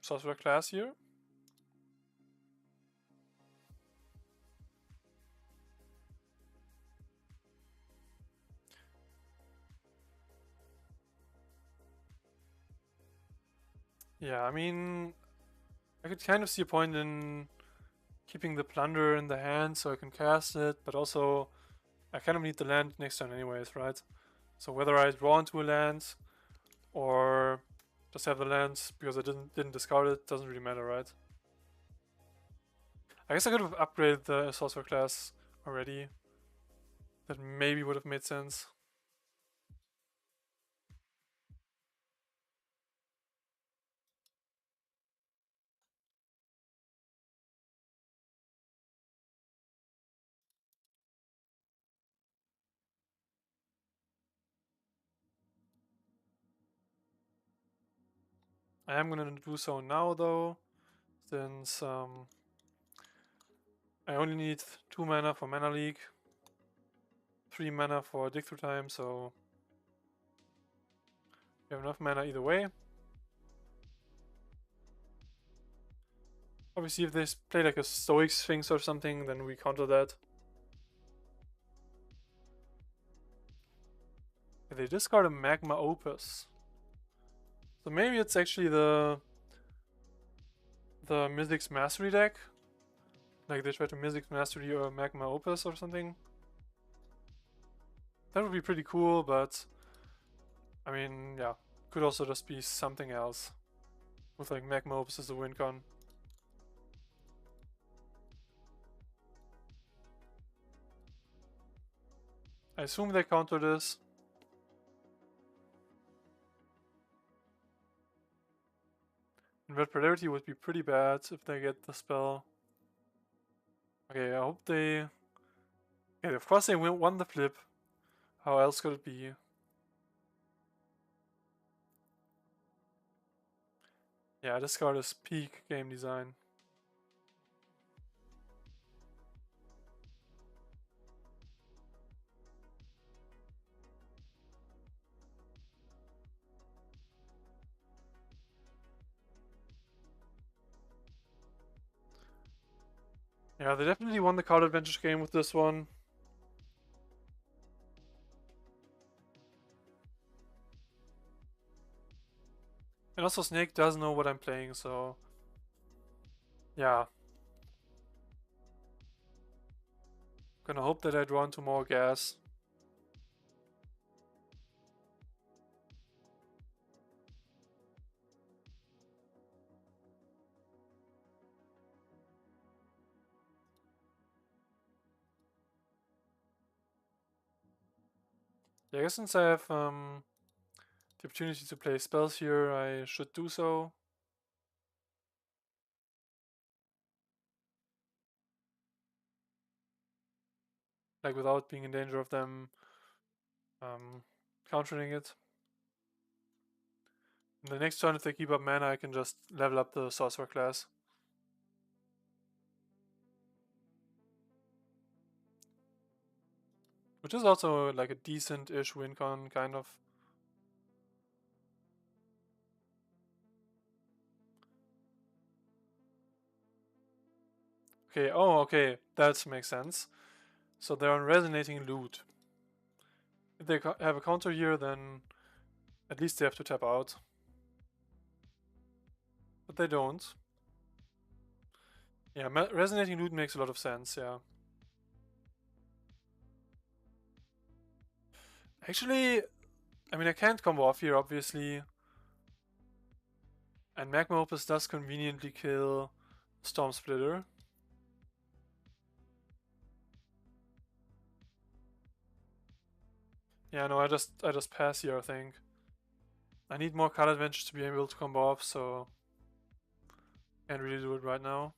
sorcerer class here. Yeah, I mean, I could kind of see a point in keeping the plunder in the hand so I can cast it, but also I kind of need the land next turn anyways, right? So whether I draw into a land or just have the land because I didn't discard it doesn't really matter, right? I guess I could have upgraded the sorcerer class already. That maybe would have made sense. I am gonna do so now though, since I only need 2 mana for Mana Leak, 3 mana for Dig Through Time, so we have enough mana either way. Obviously, if they play like a Stoic Sphinx or something, then we counter that. They discard a Magma Opus. So maybe it's actually the Mythic's Mastery deck. Like they try to Mythic's Mastery or Magma Opus or something. That would be pretty cool, but I mean, yeah, could also just be something else. With like Magma Opus as a win con. I assume they counter this. Red Polarity would be pretty bad if they get the spell. Okay, I hope they... Okay, of course they won the flip. How else could it be? Yeah, this card is peak game design. Yeah, they definitely won the card advantage game with this one. And also Snake does know what I'm playing, so... Yeah. Gonna hope that I draw into more gas. Yeah, I guess since I have the opportunity to play spells here, I should do so. Like without being in danger of them countering it. And the next turn, if they keep up mana, I can just level up the sorcerer class. Which is also like a decent-ish win con, kind of. Okay, oh, okay, that makes sense. So they're on Resonating Loot. If they have a counter here, then at least they have to tap out. But they don't. Yeah, resonating loot makes a lot of sense, yeah. Actually, I mean, I can't combo off here, obviously. And Magma Opus does conveniently kill Storm Splitter. Yeah, no, I just pass here, I think. I need more card advantage to be able to combo off, so can't really do it right now.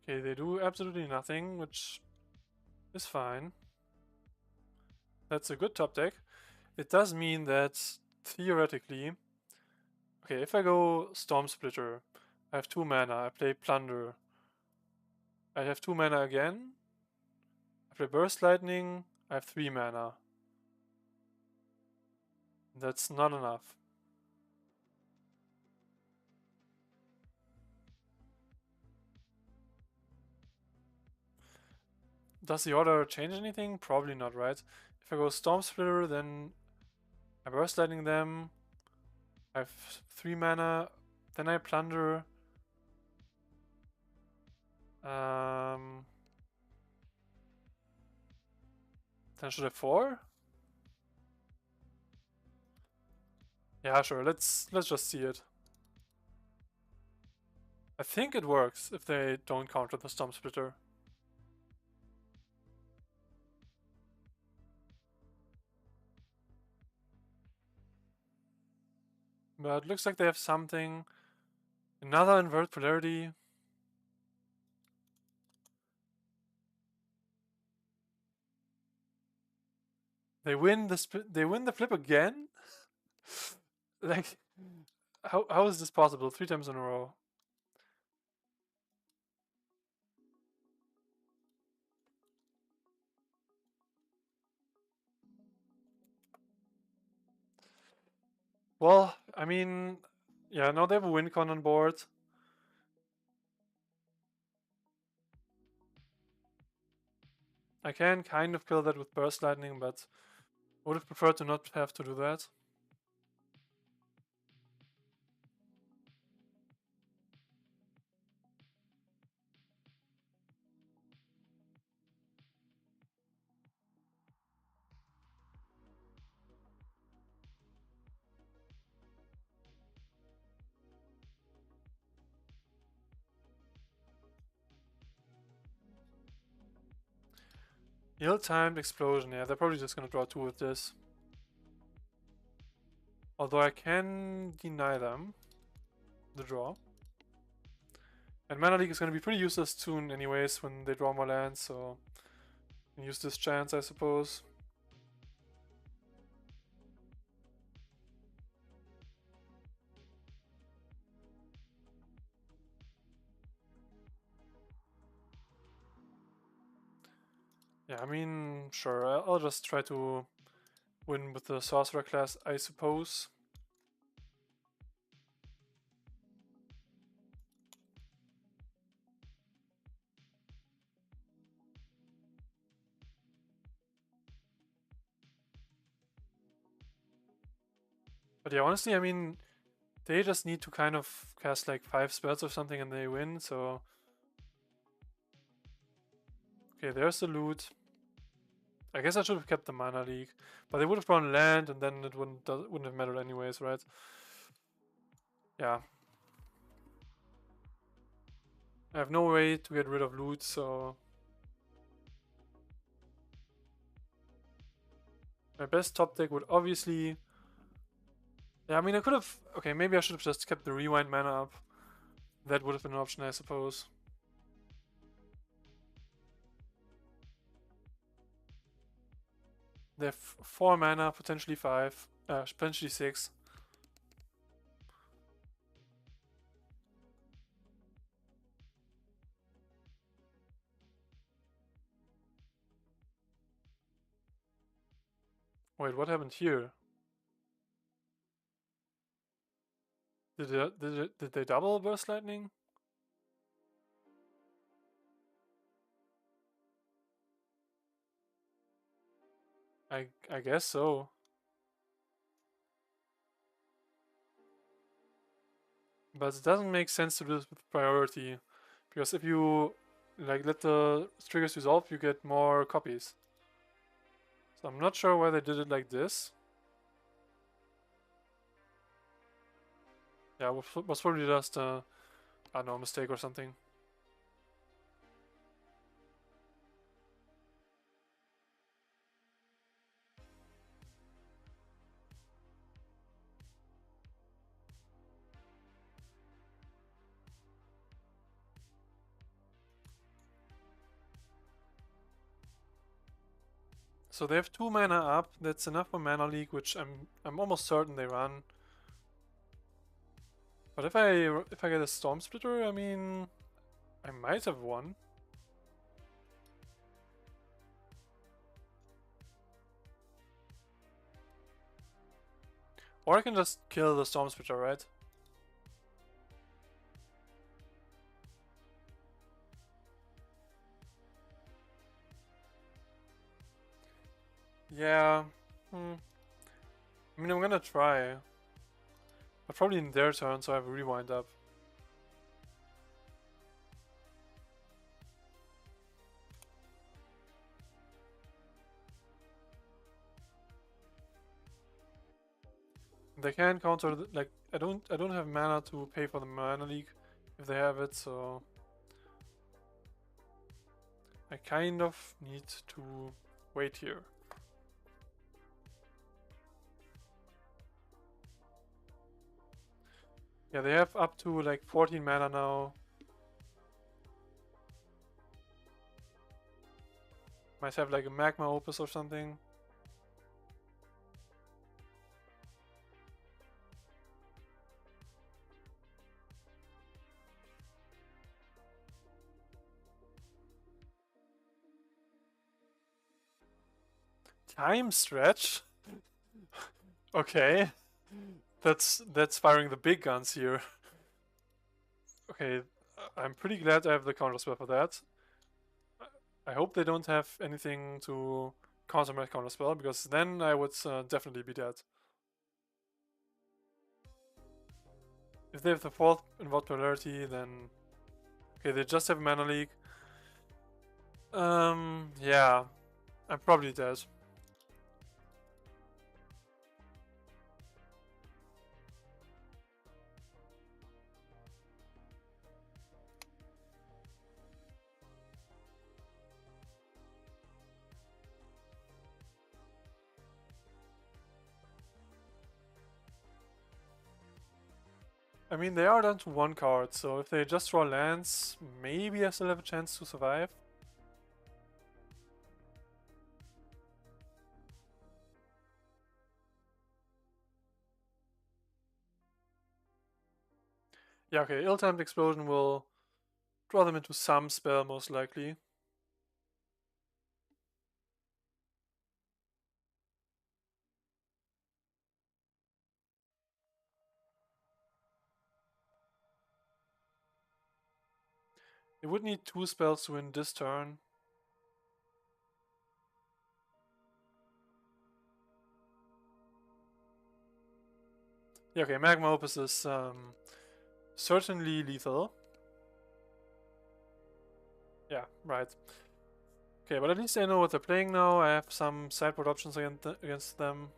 Okay, they do absolutely nothing, which is fine. That's a good top deck. It does mean that, theoretically, okay, if I go Storm Splitter, I have 2 mana, I play Plunder. I have 2 mana again. I play Burst Lightning, I have 3 mana. That's not enough. Does the order change anything? Probably not, right? If I go Storm Splitter, then I Burst Lightning them. I have 3 mana. Then I Plunder. Then should I have 4? Yeah, sure. Let's just see it. I think it works if they don't counter the Storm Splitter. But it looks like they have something. Another invert polarity. They win the flip again? Like, how is this possible? 3 times in a row. Well, I mean, yeah, now they have a win con on board. I can kind of kill that with Burst Lightning, but would have preferred to not have to do that. Ill-timed explosion, yeah, they're probably just gonna draw 2 with this. Although I can deny them the draw. And Mana Leak is gonna be pretty useless soon anyways when they draw more lands, so I can use this chance, I suppose. Yeah, I mean, sure, I'll just try to win with the Sorcerer class, I suppose. But yeah, honestly, I mean, they just need to kind of cast like 5 spells or something and they win, so... Okay, there's the loot. I guess I should have kept the Mana Leak, but they would have drawn land and then it wouldn't have mattered anyways, right? Yeah. I have no way to get rid of loot, so... My best top deck would obviously... Yeah, I mean, I could have... Okay, maybe I should have just kept the Rewind mana up. That would have been an option, I suppose. They have 4 mana, potentially 5, potentially 6. Wait, what happened here? Did they double Burst Lightning? I guess so. But it doesn't make sense to do this with priority, because if you like let the triggers resolve, you get more copies. So I'm not sure why they did it like this. Yeah, it was probably just I don't know, a mistake or something. So they have 2 mana up. That's enough for Mana Leak, which I'm almost certain they run. But if I get a Storm Splitter, I mean, I might have won. Or I can just kill the Storm Splitter, right? Yeah. I mean, I'm gonna try. But probably in their turn, so I have a rewind up. They can counter like I don't have mana to pay for the Mana Leak if they have it, so I kind of need to wait here. Yeah, they have up to like 14 mana now. Might have like a Magma Opus or something. Time stretch? Okay. That's firing the big guns here. Okay, I'm pretty glad I have the counterspell for that. I hope they don't have anything to counter my counterspell, because then I would definitely be dead. If they have the 4th Involved Polarity, then... Okay, they just have Mana Leak. Yeah. I'm probably dead. I mean, they are down to 1 card, so if they just draw lands, maybe I still have a chance to survive. Yeah, okay, Ill-Timed Explosion will draw them into some spell, most likely. They would need 2 spells to win this turn. Yeah, okay, Magma Opus is certainly lethal. Yeah, right. Okay, but at least I know what they're playing now. I have some sideboard options against them.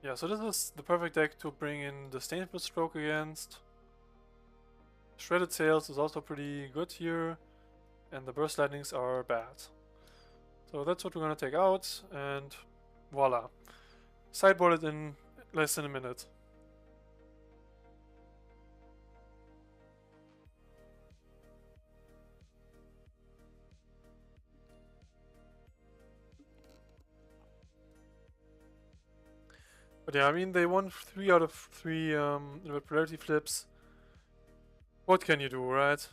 Yeah, so this is the perfect deck to bring in the Stainful Stroke against. Shredded Sails is also pretty good here, and the Burst Lightnings are bad. So that's what we're gonna take out, and voila. Sideboard it in less than a minute. But yeah, I mean, they won 3 out of 3 polarity flips. What can you do, right?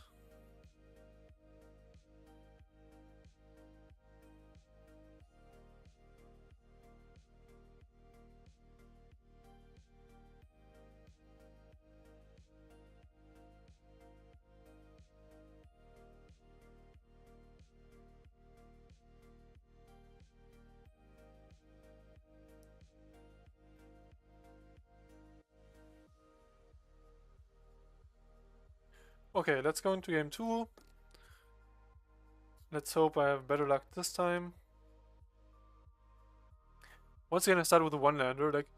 Okay, let's go into game 2. Let's hope I have better luck this time. Once again, I started with a one-lander. Like,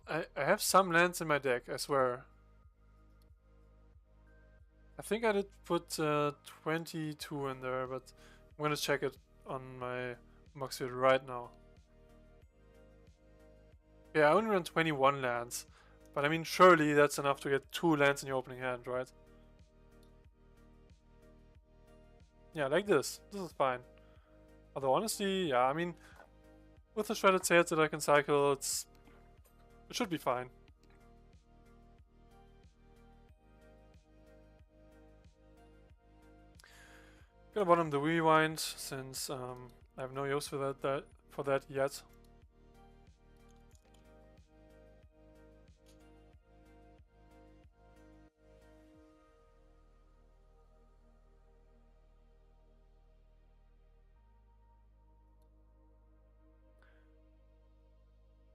I have some lands in my deck, I swear. I think I did put 22 in there, but I'm gonna check it on my Mox field right now. Yeah, I only run 21 lands, but I mean, surely that's enough to get 2 lands in your opening hand, right? Yeah, like this. This is fine. Although honestly, yeah, I mean, with the shredded sails that I can cycle, it should be fine. Gonna bottom the rewind since I have no use for that yet.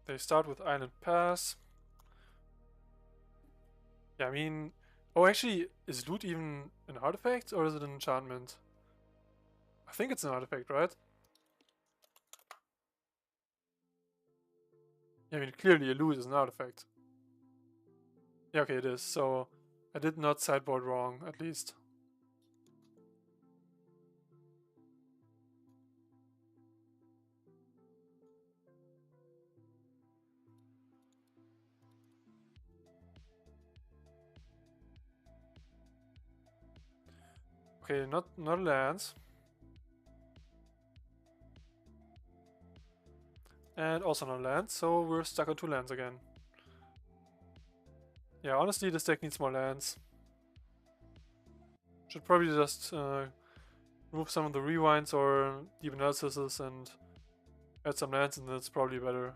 They start with Island Pass. Yeah, I mean, oh, actually, is loot even an artifact or is it an enchantment? I think it's an artifact, right? Yeah, I mean, clearly a loot is an artifact. Yeah, okay, it is. So I did not sideboard wrong, at least. Okay, not lands. And also no lands, so we're stuck on 2 lands again. Yeah, honestly, this deck needs more lands. Should probably just remove some of the rewinds or deep analyses and add some lands, and that's probably better.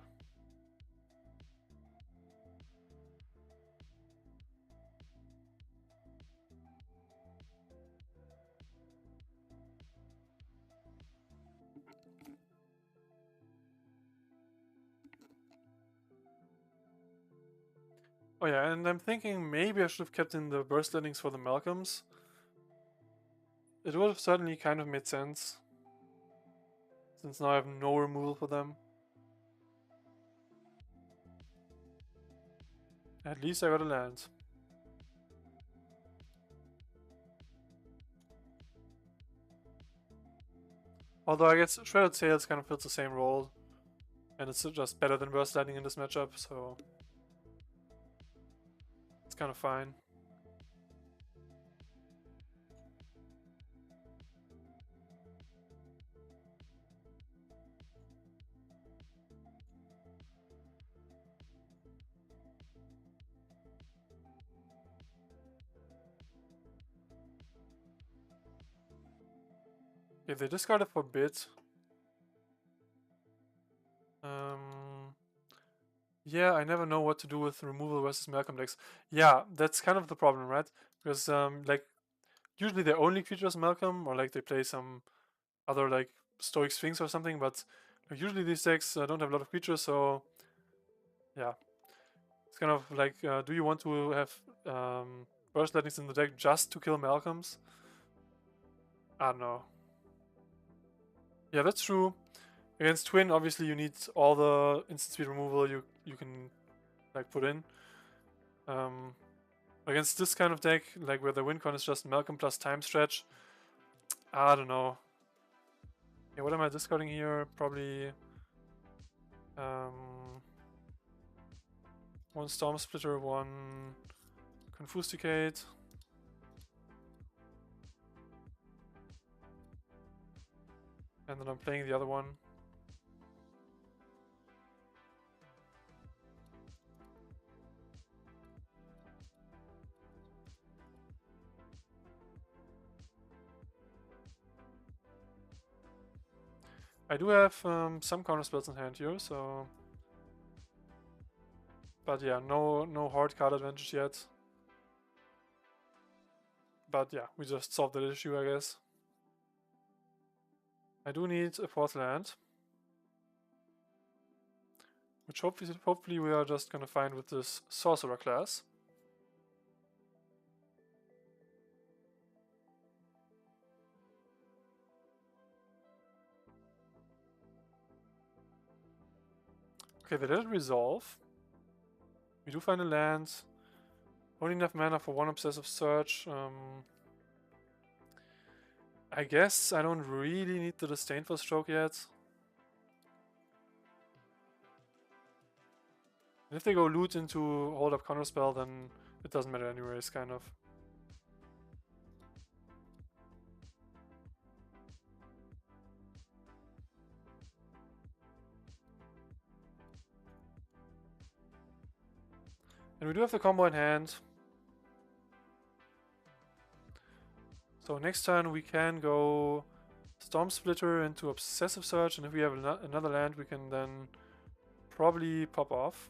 Oh yeah, and I'm thinking maybe I should have kept in the burst landings for the Malcolms. It would have certainly kind of made sense, since now I have no removal for them. At least I got a land. Although I guess Shredded Sails kind of fills the same role, and it's just better than burst landing in this matchup, so it's kind of fine. If they discarded for bit, yeah, I never know what to do with removal versus Malcolm decks. Yeah, that's kind of the problem, right? Because like usually their only creature is Malcolm, or like they play some other like Stoic Sphinx or something. But like, usually these decks don't have a lot of creatures, so yeah, it's kind of like, do you want to have burst lightnings in the deck just to kill Malcolms? I don't know. Yeah, that's true. Against Twin, obviously you need all the instant speed removal you can like put in. Against this kind of deck, like where the win con is just Malcolm plus time stretch, I don't know. Yeah, what am I discarding here? Probably one Storm Splitter, one Confusticate. And then I'm playing the other one. I do have some counter spells in hand here, so... But yeah, no hard card advantage yet. But yeah, we just solved that issue, I guess. I do need a 4th land. Which hopefully we are just gonna find with this Sorcerer class. Okay, they let it resolve. We do find a land. Only enough mana for one obsessive search. I guess I don't really need the Disdainful Stroke yet. And if they go loot into hold up counterspell, then it doesn't matter anyways, kind of. And we do have the combo in hand. So next turn we can go Storm Splitter into Obsessive Search, and if we have another land we can then probably pop off.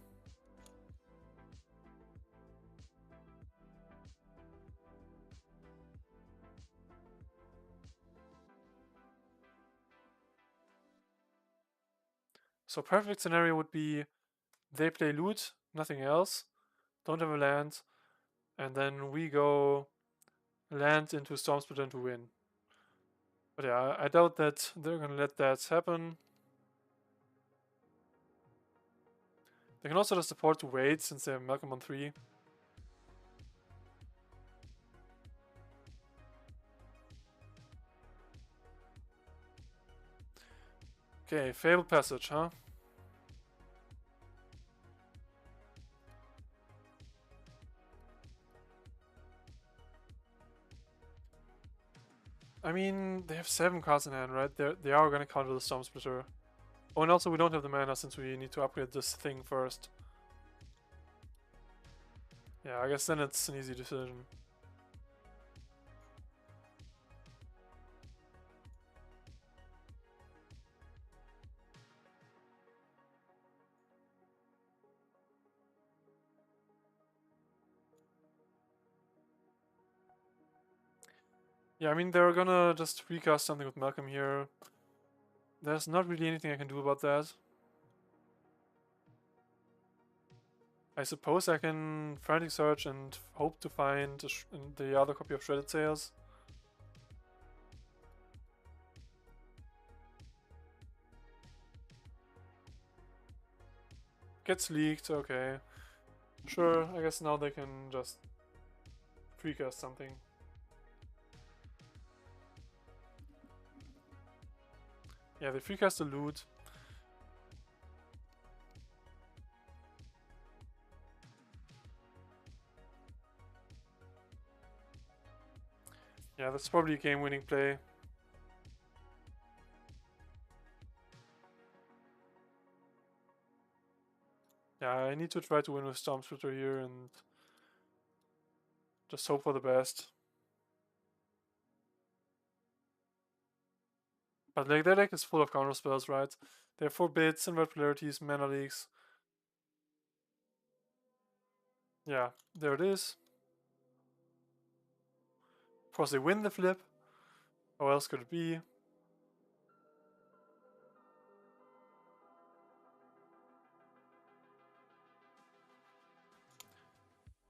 So perfect scenario would be they play loot, nothing else, don't have a land, and then we go land into Storm Splitter to win. But yeah, I doubt that they're gonna let that happen. They can also just afford to wait since they have Malcolm on 3. Okay, Fabled Passage, huh? I mean, they have 7 cards in hand, right? They are gonna counter the Storm Splitter. Oh, and also we don't have the mana since we need to upgrade this thing first. Yeah, I guess then it's an easy decision. Yeah, I mean, they're gonna just recast something with Malcolm here. There's not really anything I can do about that. I suppose I can frantic search and hope to find the other copy of Shredded Sails. Gets leaked, okay. Sure, I guess now they can just precast something. Yeah, they precast the loot. Yeah, that's probably a game-winning play. Yeah, I need to try to win with Storm Splitter here and just hope for the best. But like their deck is full of counter spells, right? They have 4 bits, invert polarities, mana leaks. Yeah, there it is. Of course they win the flip. How else could it be?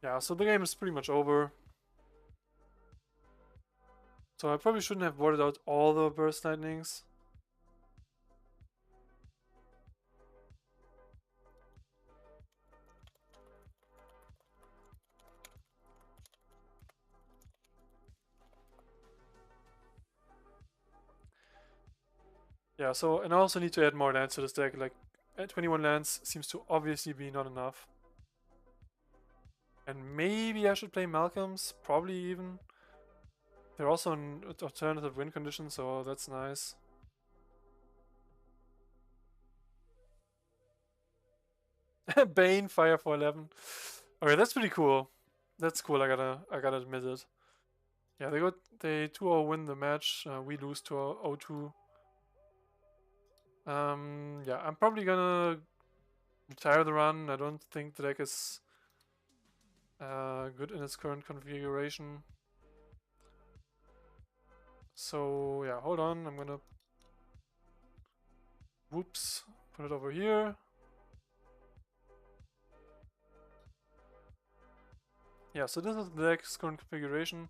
Yeah, so the game is pretty much over. So I probably shouldn't have boarded out all the Burst Lightnings. Yeah, so, and I also need to add more lands to this deck, like, 21 lands seems to obviously be not enough. And maybe I should play Malcolm's, probably even. They're also an alternative win condition, so that's nice. Bane, Fire for 11. Okay, that's pretty cool. That's cool, I gotta admit it. Yeah, they 2-0 win the match, we lose to 0-2. Yeah, I'm probably gonna retire the run. I don't think the deck is good in its current configuration. So yeah, hold on, I'm gonna whoops, put it over here. Yeah, so this is the deck's current configuration.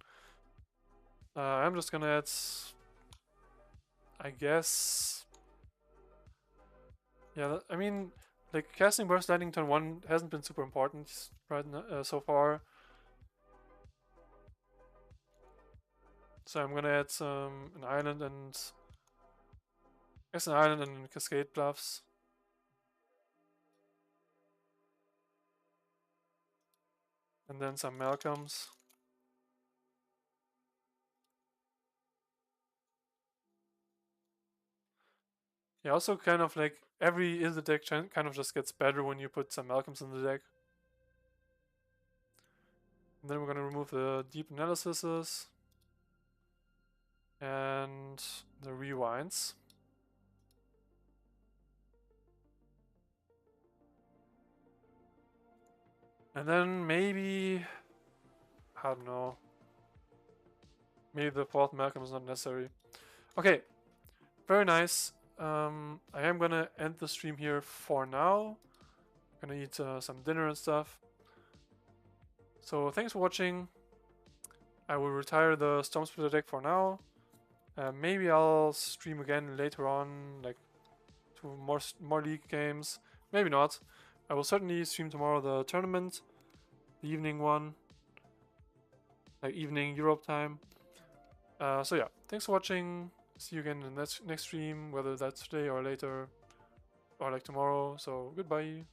I'm just gonna add, I guess, yeah, I mean, like casting Burst Lightning turn 1 hasn't been super important right now, so far. So I'm gonna add an island and an island and Cascade Bluffs. And then some Malcolms. Yeah, also kind of like every Ilda deck kind of just gets better when you put some Malcolms in the deck. And then we're gonna remove the deep analyses and the rewinds. And then maybe, I don't know, maybe the fourth Malcolm is not necessary. Okay, very nice. I am gonna end the stream here for now. Gonna eat some dinner and stuff. So thanks for watching. I will retire the Storm Splitter deck for now. Maybe I'll stream again later on, like to more league games. Maybe not. I will certainly stream tomorrow the tournament, the evening one, like evening Europe time. So yeah, thanks for watching. See you again in the next stream, whether that's today or later, or like tomorrow. So goodbye.